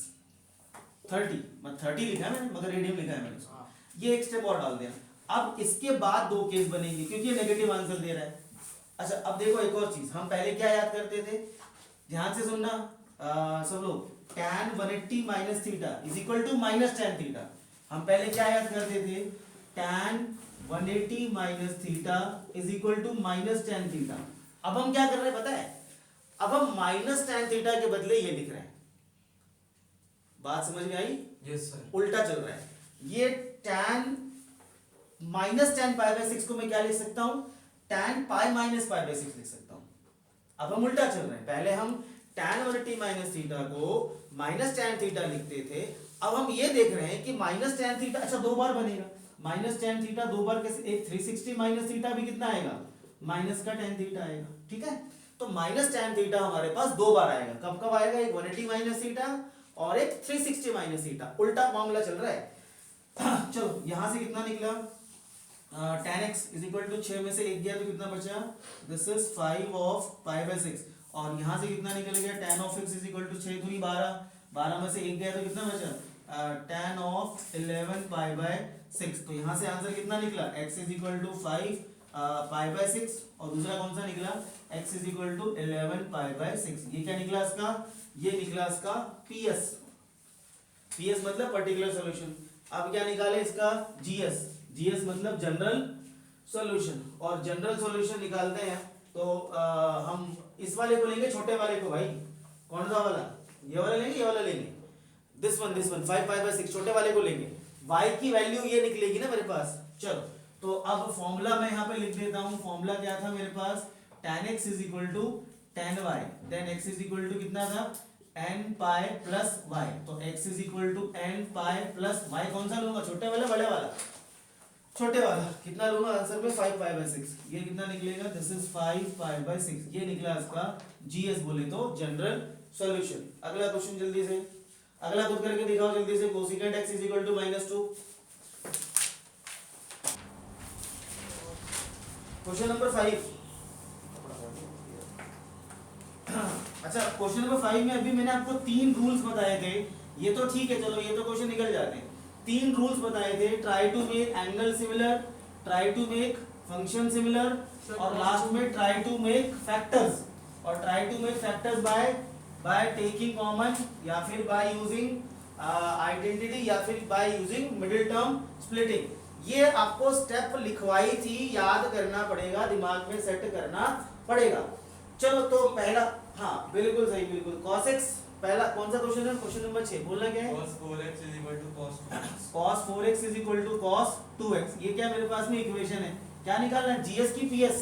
30, मतलब 30 लिखा है मैंने मगर रेडियन लिखा है मैंने उसको। ये एक स्टेप और डाल दिया। अब इसके बाद दो केस बनेंगे क्योंकि ये नेगेटिव आंसर दे रहा है। अच्छा अब देखो एक और चीज, हम पहले क्या याद करते थे, ध्यान से सुनना सब लोग, tan 180 minus theta is equal to minus tan theta. हम पहले क्या याद करते थे, tan 180 minus theta is equal to minus tan theta. अब हम क्या कर रहे हैं पता है, अब हम माइनस tan थीटा के बदले ये लिख रहे हैं। बात समझ में आई? Yes sir. उल्टा चल रहा है। ये tan minus tan pi by 6 को मैं क्या लिख सकता हूं, tan pi minus pi by 6 लिख सकता हूं। अब हम उल्टा चल रहे हैं, पहले हम tan 180 माइनस थीटा को माइनस tan थीटा लिखते थे, अब हम ये देख रहे हैं कि माइनस tan थीटा अच्छा दो बार बनेगा, माइनस tan थीटा दो बार कैसे, एक 360 माइनस थीटा भी कितना आएगा, माइनस का tan थीटा आएगा, ठीक है। तो माइनस tan थीटा हमारे पास दो बार आएगा, कब कब आएगा, एक 180 माइनस थीटा और एक 360 माइनस थीटा, उल्टा मामला चल रहा है। चलो यहां से कितना निकला, tan x is equal to 6 में से 1 गया तो कितना बचा, this is 5 of pi by 6, और यहां से कितना निकल गया, tan of x is equal to 6 दूनी 12, 12 में से 1 गया तो कितना बचा, tan ऑफ 11 पाई बाय 6। तो यहां से आंसर कितना निकला, x is equal to 5 pi by 6, और दूसरा कौन सा निकला, x is equal to 11 pi by 6। ये क्या निकला इसका, ये निकला इसका PS, PS मतलब पर्टिकुलर सॉल्यूशन। अब क्या निकाले इसका, GS, GS मतलब जनरल सॉल्यूशन, और जनरल सॉल्यूशन निकालते हैं तो हम इस वाले को लेंगे, छोटे वाले को भाई, कौन सा वाला, ये वाला लेंगे, ये वाला लेंगे, दिस वन 5 पाई बाय 6, छोटे वाले को लेंगे। y की वैल्यू ये निकलेगी ना मेरे पास। चलो तो अब फॉर्मूला मैं यहाँ पे लिख देता हूँ, फॉर्मूला क्या था मेरे पास, tan x is equal to tan y, then x is equal to कितना था, n पाई प्लस y, तो x is equal to n pi plus y, कौन सा लूंगा, छोटे वाला बड़े वाला, छोटे वाला, कितना लूंगा आंसर में 5 पाई बाय 6, ये कितना निकलेगा, दिस इज 5 पाई बाय 6, ये निकला इसका GS बोले तो जनरल सॉल्यूशन। अगला क्वेश्चन जल्दी से, अगला खुद करके दिखाओ जल्दी से, cosecant x is equal to -2। Question number 5। अच्छा क्वेश्चन नंबर 5 में अभी मैंने आपको 3 रूल्स बताए थे, ये तो ठीक है, चलो ये तो क्वेश्चन निकल जाते हैं। 3 रूल्स बताए थे, try to make angle similar, try to make function similar, और लास्ट में ट्राई टू मेक फैक्टर्स, और try to make factors by taking common, या फिर बाय यूजिंग आइडेंटिटी, या फिर by using middle term splitting. ये आपको स्टेप लिखवाई थी, याद करना पड़ेगा, दिमाग में सेट करना पड़ेगा। चलो तो पहला, हाँ बिल्कुल सही, बिल्कुल cos x, पहला कौन सा क्वेश्चन है, क्वेश्चन नंबर 6, बोलना क्या है, cos 4x is equal to cos 2x। cos 4x is equal to cos 2x, ये क्या मेरे पास में इक्वेशन है, क्या निकालना है, GS की PS,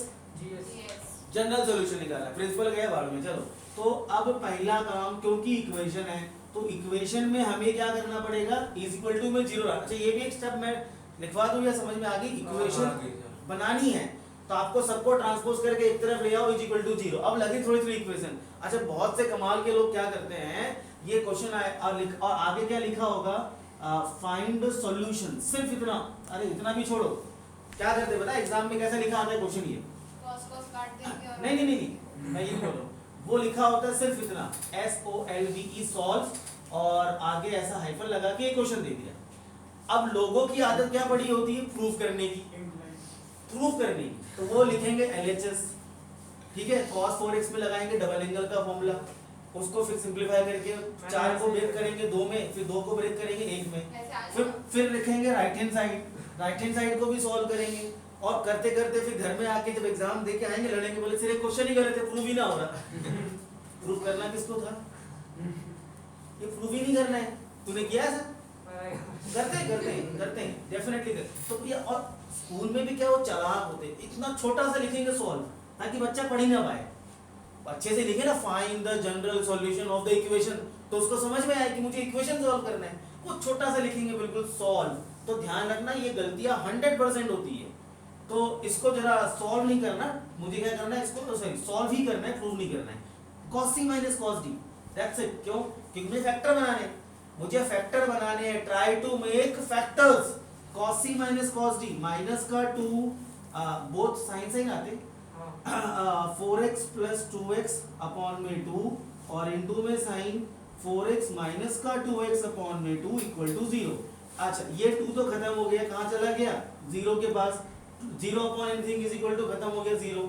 जनरल सॉल्यूशन निकालना है, प्रिंसिपल गया बाद में। चलो तो अब पहला काम, क्योंकि इक्वेशन है तो इक्वेशन में हमें क्या करना पड़ेगा, इज इक्वल टू में 0 रखना। अच्छा ये भी एक स्टेप मैं लिखवा दूं या समझ में आ गई, इक्वेशन बनानी है तो आपको सबको ट्रांसपोज करके एक तरफ ले आओ, इज इक्वल टू 0। अब लगी थोड़ी थोड़ी इक्वेशन। अच्छा बहुत से कमाल के लोग क्या करते हैं, ये क्वेश्चन आए और आगे क्या लिखा होगा, फाइंड सॉल्यूशन, सिर्फ इतना, अरे इतना भी छोड़ो, क्या करते पता है एग्जाम में कैसा लिखा आता है क्वेश्चन, ये cos cos काट देंगे और नहीं मैं ये बोल रहा हूँ, वो लिखा होता है सिर्फ इतना, SOLVE सॉल्व, और आगे ऐसा हाइफन लगा के क्वेश्चन दे दिया। अब लोगों की आदत क्या पड़ी होती है, प्रूफ करने की, तो वो लिखेंगे LHS, ठीक है, cos 4x में लगाएंगे डबल एंगल का फॉर्मूला, उसको फिर सिंपलीफाई करके 4 को ब्रेक करेंगे 2 में, फिर 2 को ब्रेक करेंगे 1 में, ऐसे आ जाएगा। फिर लिखेंगे राइट हैंड साइड को भी सॉल्व करेंगे, और करते करते फिर घर में आके जब एग्जाम दे के आएंगे लड़ेंगे, बोले सिर्फ क्वेश्चन ही कर रहे थे, प्रूव ही ना हो रहा। प्रूव करना किसको था, ये प्रूव ही नहीं करना है, तूने किया ऐसा, करते हैं डेफिनेटली कर। तो ये और स्कूल में भी क्या वो चालाक होते, इतना छोटा सा लिखेंगे सॉल्व ताकि बच्चा पढ़ ही ना पाए, अच्छे से लिखे ना, find the general solution of the equation, तो उसको समझ में आए कि मुझे इक्वेशन सॉल्व करना है, वो छोटा सा लिखेंगे बिल्कुल सॉल्व। तो ध्यान रखना ये गलतियां 100% होती है, तो इसको जरा सॉल्व नहीं करना, मुझे क्या करना है, इसको सॉल्व ही करना है, प्रूव नहीं करना है। cos c minus cos d, that's it. क्यों, क्योंकि मुझे फैक्टर बनाने हैं, मुझे फैक्टर बनाने हैं, try to make factors, cos c minus cos d, minus का 2 बोथ साइन साइन आते, हाँ 4x प्लस 2x अपॉन में 2 और इनटू में साइन 4x माइनस का 2x अपॉन में 2 इक्वल टू 0। अच्छा ये 2 तो खत्म हो गया, कहाँ चला गया 0 के पास, 0 upon anything is equal to खत्म हो गया 0।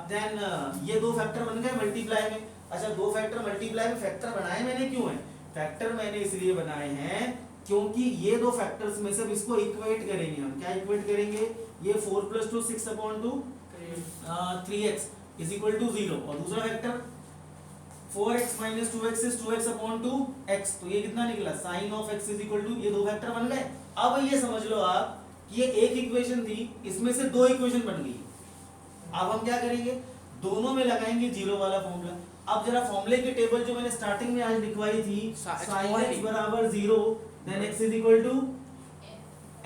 देन ये दो फैक्टर बन गए मल्टीप्लाई में। अच्छा दो फैक्टर मल्टीप्लाई में फैक्टर बनाए मैंने क्यों है, फैक्टर मैंने इसलिए बनाए हैं क्योंकि ये दो फैक्टर्स में से इसको इक्वेट करेंगे हम। क्या इक्वेट करेंगे, ये 4 plus 2 6 upon 2 3x is equal to 0 और दूसरा factor 4x minus 2x is 2x upon 2x, तो ये कितना निकला sine of x is equal to, ये दो फैक्टर बन गए। अब ये समझ लो आप कि ये एक इक्वेशन थी, इसमें से दो इक्वेशन बन गई। अब हम क्या करेंगे, दोनों में लगाएंगे जीरो वाला फॉर्मूला। अब जरा फॉर्मूले की टेबल जो मैंने स्टार्टिंग में आज लिखवाई थी, sin x बराबर 0 then x is equal to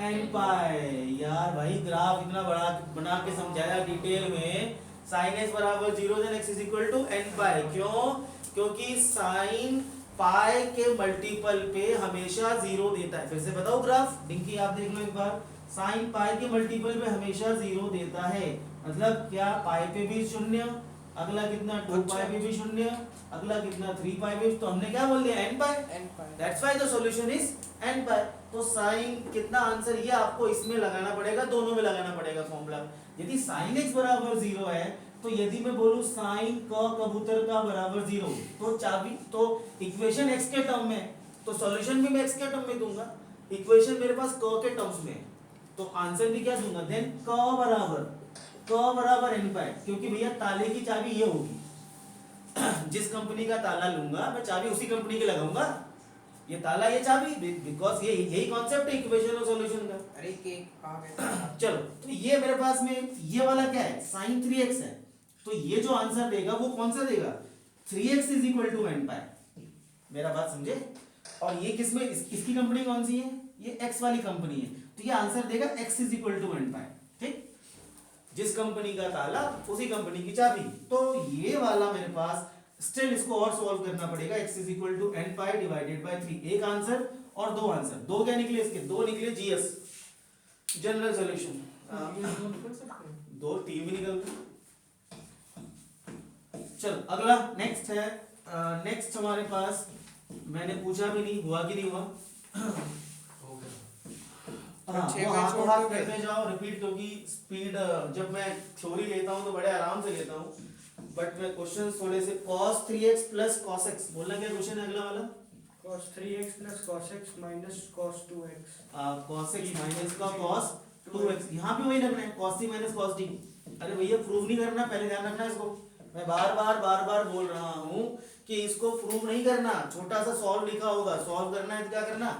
n pi. यार भाई ग्राफ इतना बड़ा बना के समझाया डिटेल में, sin x बराबर 0 then x is equal to n pi. क्यों, क्योंकि sin पाई के मल्टीपल पे हमेशा 0 देता है। फिर से बताओ ग्राफ, डिंकी आप देख लो एक बार, sin पाई के मल्टीपल पे हमेशा 0 देता है, मतलब क्या पाई पे भी शून्य, अगला कितना 2 पाई पे भी शून्य, अगला कितना 3 पाई पे, तो हमने क्या बोल दिया n pi, that's why the solution is n पाई। तो साइन कितना आंसर, ये आपको इसमें लगाना पड़ेगा, दोनों में लगाना पड़ेगा फॉर्मूला। यदि sin x बराबर 0 है तो यदि मैं बोलूं साइन क कबूतर का बराबर 0 तो चाबी तो इक्वेशन x के टर्म में, तो सॉल्यूशन भी मैं x के टर्म में दूंगा। इक्वेशन मेरे पास क के टर्म्स में, तो आंसर भी क्या दूंगा, देन क बराबर n पाई, क्योंकि भैया ताले की चाबी ये होगी जिस कंपनी का ताला लूंगा मैं चाबी उसी कंपनी की लगाऊंगा, ये ताला ये चाबी, बिकॉज ये यही कॉन्सेप्ट है इक्वेशन और सॉल्यूशन का। अरे केक आ गया। चलो तो ये मेरे पास में ये वाला क्या है, sin 3x है, तो ये जो आंसर देगा वो कौन सा देगा, 3x is equal to n pi. मेरा बात समझे, और ये किसमें इसकी कंपनी कौन सी है, ये x वाली कंपनी है, तो ये आंसर देगा x is equal to n pi. ठीक, जिस कंपनी का ताला उसी कंपनी की चाबी। तो ये वाला मेरे पास स्टिल इसको और सॉल्व करना पड़ेगा, x is equal to n pi divided by 3। एक आंसर और दो आंसर, दो क्या निकले इसके, दो निकले जीएस जनरल सॉल्यूशन, दो तीन भी निकल गए। चलो अगला नेक्स्ट है, नेक्स्ट हमारे पास मैंने पूछा भी नहीं, हुआ कि नहीं हुआ, हो गया। हाँ, छह वो में हाथों छोड़ हाथ दोगे? करते जाओ रिपीट, क्योंकि स्पीड जब मैं थ्योरी लेता हूँ तो बड़े आराम से लेता हूँ, बट मैं क्वेश्चन थोड़े से cos 3x plus cos x, बोलना क्या क्वेश्चन है अगला वाला, cos 3x plus cos x minus cos 2x। cos x minus का cos 2x, यहाँ भी वही रखना है cos c minus cos d। अरे भैया प्रूव नहीं करना, पहले ध्यान रखना इसको, मैं बार बार बोल रहा हूँ कि इसको प्रूव नहीं करना, छोटा सा सॉल्व लिखा होगा, सॉल्व करना है तो क्या करना,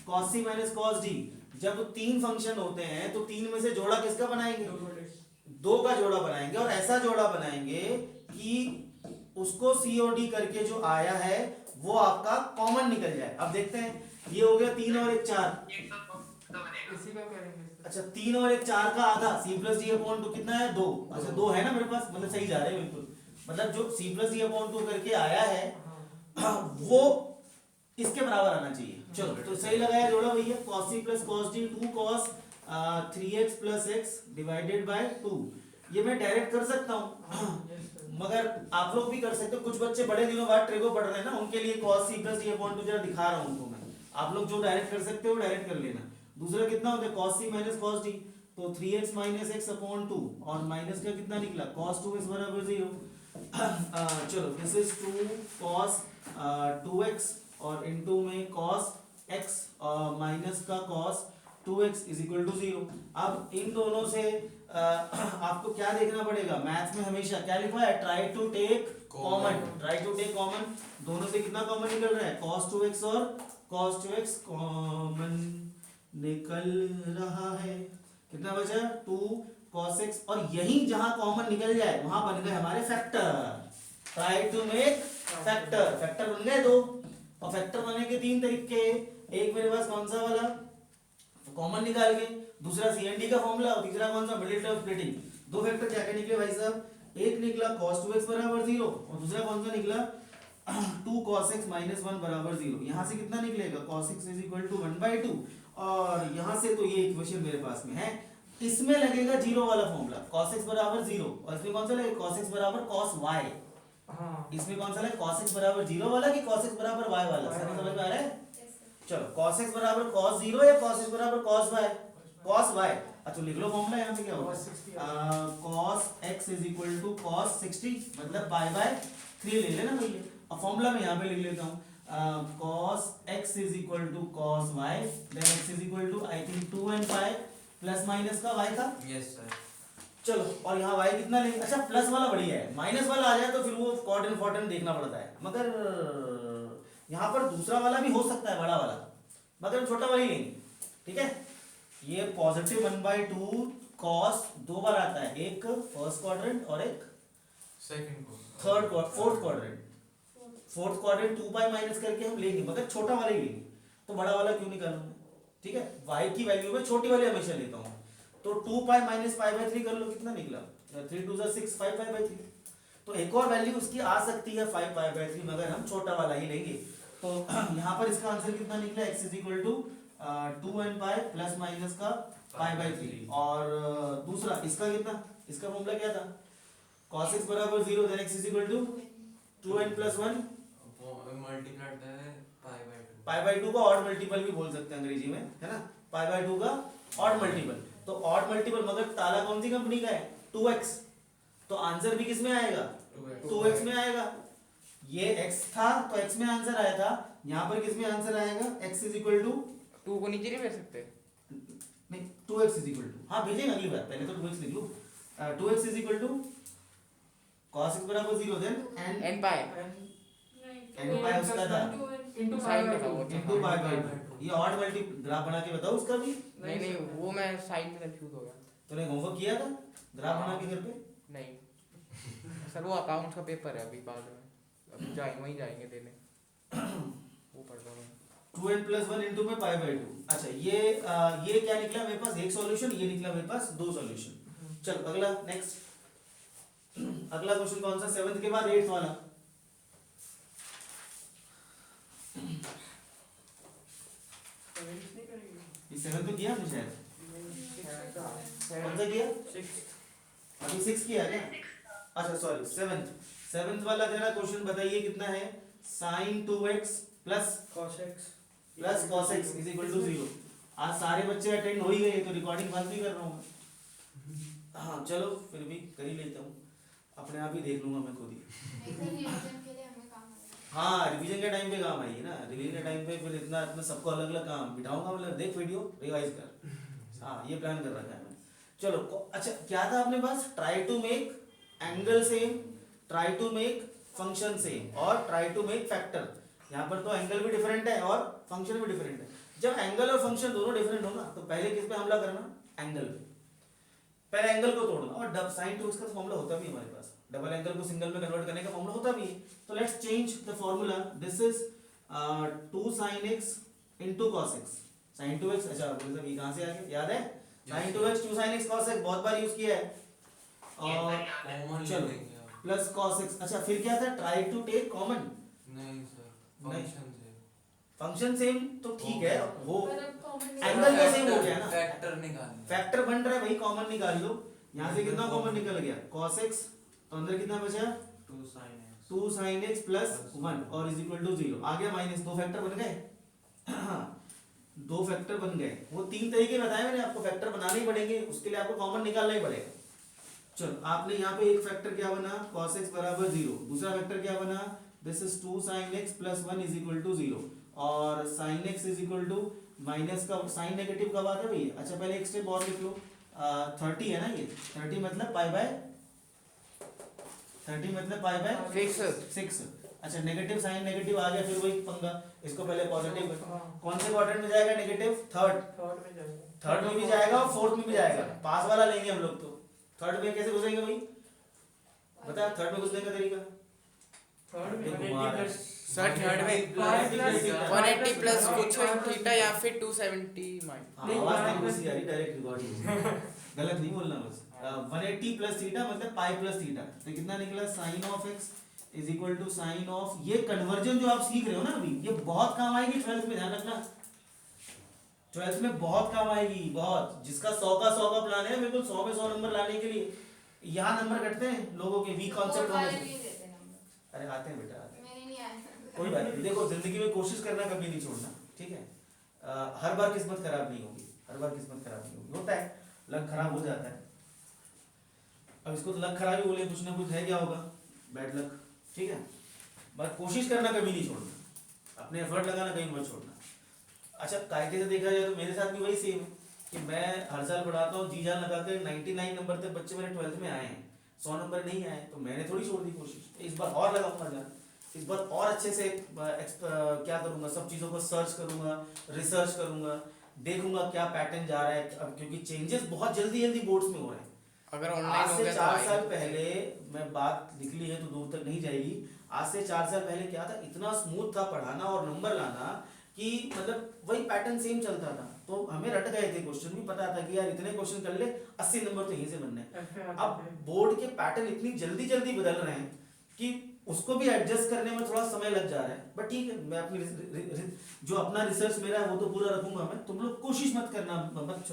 cos c minus cos d। जब तीन फंक्शन होते हैं तो तीन में से जोड़ा किसका बनाएंगे, दो का जोड़ा बनाएंगे, और ऐसा जोड़ा बनाएंगे कि उसको सी और डी करके जो आया है वो आपका कॉमन निकल जाए। अब देखते हैं, ये हो गया 3 और 1 4, इसी का करेंगे। अच्छा 3 और 1 4 का आधा c प्लस डी अपॉन 2 कितना है 2, अच्छा 2 है ना मेरे पास, मतलब सही जा रहे हैं बिल्कुल, मतलब जो c प्लस डी अपॉन 2 करके आया है वो इसके बराबर आना चाहिए। चलो तो सही लगाया जोड़ा भैया, cos c plus cos d 2 cos 3x plus x divided by 2, ये मैं डायरेक्ट कर सकता हूँ मगर आप लोग भी कर सकते हो, कुछ बच्चे बड़े दिनों बाद ट्रिगो पढ़ रहे हैं ना, उनके लिए cos c plus d upon 2 जरा दिखा रहा हूँ उनको मैं, आप लोग जो डायरेक्ट कर सकते हो डायरेक्ट कर लेना। दूसरा कितना होता है cos c minus cos d, तो 3x माइनस x अपॉन 2 और माइनस का कितना निकला cos 2x बराबर 0। चलो दिस इज 2 cos 2x और इनटू में cos x माइनस का cos 2x is equal to 0। अब इन दोनों से आपको क्या देखना पड़ेगा, मैथ्स में हमेशा क्या लिखा है, try to take common, try to take common, दोनों से कितना कॉमन निकल रहा है, cos 2x और cos 2x कॉमन निकल रहा है, कितना बचा 2 cos x, और यही जहां कॉमन निकल जाए वहां बन गए हमारे factor, try to make factor, factor बन गए दो, और फैक्टर बनने के तीन तरीके, एक मेरे पास कौन सा वाला कॉमन निकाल के, दूसरा CND का फॉर्मूला, और तीसरा कौन सा मिडिल टर्म स्प्लिटिंग। दो फैक्टर क्या क्या निकले भाई साहब, एक निकला cos 2x बराबर 0 और दूसरा कौन सा निकला 2 cos x माइनस 1 बराबर 0। यहाँ से कितना निकलेगा cos x is equal to 1/2, और यहाँ से तो ये इक्वेशन मेरे पास में है, इसमें लगेगा जीरो वाला फॉर्मूला cos x बराबर जीरो, और इसमें कौन सा लगेगा cos x बराबर cos y। हाँ इसमें कौन सा लगेगा cos x बराबर जीरो वाला कि cos x बराबर y वाला, सर समझ में आ रहा है? चलो cos x बराबर cos जीरो या cos x बराबर cos y? cos y। अच्छा लिख लो फॉर्मूला यहाँ पे क्या होगा, cos x is equal to cos 60 मतलब पाई बाय 3 ले लेना भैया। अब फॉर्मूला में यहाँ पे लिख लेता हूँ cos x is equal to cos y, then x is equal to I think 2 and pi plus minus का y का। Yes sir. चलो और यहाँ y कितना लेंगे, अच्छा प्लस वाला बढ़िया है, माइनस वाला आ जाए तो फिर वो कॉट एंड फॉर्टन देखना पड़ता है, मगर यहाँ पर दूसरा वाला भी हो सकता है बड़ा वाला, मगर हम छोटा वाला ही लेंगे, ठीक है। ये पॉजिटिव 1/2 cos दो बार आता है, एक फर्स्ट क्वाड्रेंट और एक सेकंड को फोर्थ क्वाड्रेंट 2 पाई माइनस करके हम लेंगे, मगर छोटा वाला ही लेंगे, तो बड़ा वाला क्यों निकालूं मैं, ठीक है। y की वैल्यू में छोटी वाली हमेशा लेता हूँ, तो 2 पाई माइनस पाई बाय 3 कर लो, कितना निकला 3 2 6 5 पाई बाय 3। तो एक और वैल्यू उसकी आ सकती है 5 पाई बाय 3, मगर हम छोटा वाला ही लेंगे। तो यहाँ पर इसका आंसर कितना निकला, x is equal to 2 and pi plus minus का पाई बाय 3। और दूसरा इसका कितना, इसका फॉर्मूला क्या था, cos x बराबर 0 then x is equal to 2 and plus 1 multiplied है पाई बाय 2। पाई बाय 2 का ऑड मल्टीपल भी बोल सकते हैं अंग्रेजी में, है ना, पाई बाय 2 का ऑड मल्टीपल। तो ऑड मल्टीपल मगर ताला कौन सी कंपनी का है, 2x, तो आंसर भी किस में आएगा, 2x में आएगा। ये x था तो x में आंसर आया था, यहाँ पर किस में आंसर आएगा, x इज इक्वल टू 2 को नीचे नहीं भेज सकते, नहीं 2x इज इक्वल टू, हाँ भेजेंगे अगली बार, पहले तो 2x लिख लो। 2x is equal to cos x बराबर 0 then n pi n pi उसका था इनटू साइन पाई का वो इनटू पाई बाय 2। ये ऑड मल्टी ग्राफ बना के बताओ उसका भी, नहीं वो मैं साइन में कंफ्यूज हो गया। तूने होमवर्क किया था ग्राफ बना के घर पे? नहीं सर वो अकाउंट्स का पेपर है अभी बाद में, अभी जाएंगे वहीं जाएंगे देने, वो पढ़ रहा हूँ। 2n प्लस 1 इंटू में पाई बाय 2। अच्छा ये क्या निकला मेरे पास, एक सॉल्यूशन, ये निकला मेरे पास दो सॉल्यूशन। चल अगला नेक्स्ट, अगला क्वेश्चन कौन सा, 7th के बाद 8th वाला। ये 7th तो किया हमने शायद, कौन सा किया, अभी 6 किया क्या, अच्छा सॉरी 7th वाला तेरा क्वेश्चन बताइए कितना है, sin 2x plus cos x is equal to 0। आज सारे बच्चे अटेंड हो ही गए तो रिकॉर्डिंग बंद भी कर रहा हूँ। हाँ चलो फिर भी कर ही लेता हूँ, अपने आप ही देख लूंगा मैं खुद ही। हाँ रिवीजन के टाइम पे काम आएगी ना, रिवीजन के टाइम पे फिर इतना इतना सबको अलग अलग काम बिठाऊंगा, मतलब देख वीडियो रिवाइज कर, हाँ ये प्लान कर रखा है मैंने। चलो अच्छा क्या था अपने पास, try to make angle same, try to make function same और ट्राई टू मेक फैक्टर। यहाँ पर तो एंगल भी डिफरेंट है और फंक्शन भी डिफरेंट है। जब एंगल और फंक्शन दोनों डिफरेंट हो ना तो पहले किस पे हमला करना, एंगल पे, पहले एंगल को तोड़ना। और डब साइन 2x का फॉर्मूला होता भी हमारे पास, डबल एंगल को सिंगल में कन्वर्ट करने का फॉर्मूला होता भी है। तो let's change the formula, this is 2 sin x into cos x, sin 2x। अच्छा मतलब ये कहाँ से आ गया, याद है, sin 2x 2 sin x cos x बहुत बार यूज किया है। और कॉमन ले चलो लेंगे आप। प्लस cos x, अच्छा फिर क्या था, ट्राई टू टेक कॉमन, नहीं सर नहीं। फंक्शन से फंक्शन सेम तो ठीक है, वो एंगल एंगल तो सेम हो गया ना, फैक्टर निकालना। फैक्टर बन रहा है भाई, कॉमन निकाल लो। यहाँ से कितना कॉमन निकल गया, cos x, तो अंदर कितना बचा, 2 sin x प्लस 1 और इज इक्वल टू 0, आ गया माइनस, दो फैक्टर बन गए। दो फैक्टर बन गए, वो 3 तरीके बताए मैंने आपको, फैक्टर बनाने ही पड़ेंगे, उसके लिए आपको कॉमन निकालना ही पड़ेगा। चलो आपने यहाँ पे एक फैक्टर क्या बना, cos x बराबर 0, दूसरा फैक्टर क्या बना, this is 2 sin x plus 1 is equal to 0, और sin x is equal to minus का साइन नेगेटिव कब आता है भैया, अच्छा पहले एक स्टेप और लिख लो, 30 है ना ये, 30 मतलब पाई बाय 6। अच्छा नेगेटिव साइन नेगेटिव आ गया, फिर वही पंगा, इसको पहले पॉजिटिव, कौन से क्वाड्रेंट में जाएगा नेगेटिव, थर्ड में भी जाएगा और फोर्थ में भी जाएगा, पास वाला लेंगे हम लोग। तो थर्ड में कैसे घुसेंगे भाई, बता थर्ड में घुसने का तरीका, सर थर्ड में 180 प्लस कुछ थीटा या फिर 270 माइनस, आवाज नहीं घुसी यार, डायरेक्ट रिकॉर्डिंग गलत नहीं बोलना बस। 180 प्लस थीटा मतलब पाई प्लस थीटा, तो कितना निकला, sine of x is equal to sine of, ये कन्वर्जन जो आप सीख रहे हो ना अभी, ये बहुत काम आएगी 12th में, ध्यान रखना। 12th में बहुत काम आएगी, बहुत। जिसका 100 का 100 का प्लान है, बिल्कुल 100 में 100 नंबर लाने के लिए, यहाँ नंबर कटते हैं लोगों के वीक कॉन्सेप्ट होने वाले से। नहीं देते नंबर, अरे आते हैं बेटा, आते हैं, मेरे नहीं आए। कोई बात नहीं। देखो जिंदगी में कोशिश करना कभी नहीं छोड़ना, ठीक है। हर बार किस्मत खराब नहीं होगी, हर बार किस्मत खराब नहीं होगी, होता है, लक खराब हो जाता है। अब इसको तो लक खराब ही बोले, कुछ ना कुछ है, क्या होगा, बैड लक, ठीक है। बस कोशिश करना कभी नहीं छोड़ना, अपने एफर्ट लगाना कहीं मत छोड़ना। अच्छा, कायदे से देखा जाए तो मेरे साथ भी वही सेम है कि मैं हर साल पढ़ाता हूँ, जी जान लगा कर 99 नंबर तक बच्चे मेरे 12th में आए हैं, 100 नंबर नहीं आए, तो मैंने थोड़ी छोड़ दी कोशिश। इस बार और लगाऊंगा जान, इस बार और अच्छे से क्या करूंगा, सब चीज़ों को सर्च करूंगा, रिसर्च करूंगा, देखूंगा क्या पैटर्न जा रहा है। अब क्योंकि चेंजेस बहुत जल्दी जल्दी बोर्ड्स में हो रहे हैं। अगर आज ऑनलाइन हो से गया तो 4 साल आएगा। पहले, मैं बात निकली है तो दूर तक नहीं जाएगी, आज से 4 साल पहले क्या था, इतना स्मूथ था पढ़ाना और नंबर लाना कि मतलब वही पैटर्न सेम चलता था। तो हमें रट गए थे, क्वेश्चन भी पता था कि यार इतने क्वेश्चन कर ले, 80 नंबर तो यहीं से बनने हैं। अब बोर्ड के पैटर्न इतनी जल्दी जल्दी बदल रहे हैं कि उसको भी एडजस्ट करने में थोड़ा समय लग जा रहा है। बट ठीक है, मैं अपनी जो अपना रिसर्च मेरा है वो तो पूरा रखूंगा मैं। तुम लोग कोशिश मत करना, मत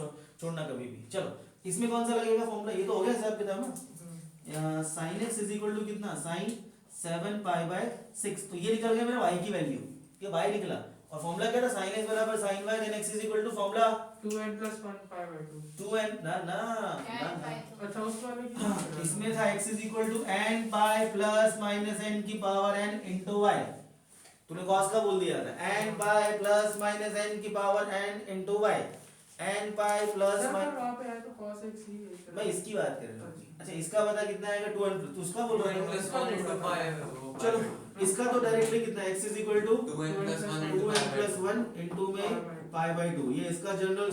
छोड़ना कभी भी। चलो, इसमें कौन सा लगेगा फॉर्मूला, ये तो हो गया हिसाब किताब ना। Sine x is equal to कितना, साइन 7 पाई बाय 6। तो ये निकल गया मेरा y की वैल्यू, ये y निकला। और फॉर्मूला क्या था, sin x बराबर sin y then x is equal to formula 2n plus 1 pi by 2। 2n ना अच्छा उस वाले की इसमें था x is equal to n pi plus minus n की पावर n into y। तूने cos का बोल दिया था, n pi plus minus n की power n into y, n pi plus वहां पे है तो cos x ही है। मैं इसकी बात कर रहा हूँ। अच्छा, इसका पता कितना आएगा, 2n तू उसका बोल रहा है। 2n plus 1 into pi है वो। चलो, इसका तो डायरेक्टली कितना, x is equal to 2n plus 1 2n plus 1 into में पाई बाय 2, ये इसका जनरल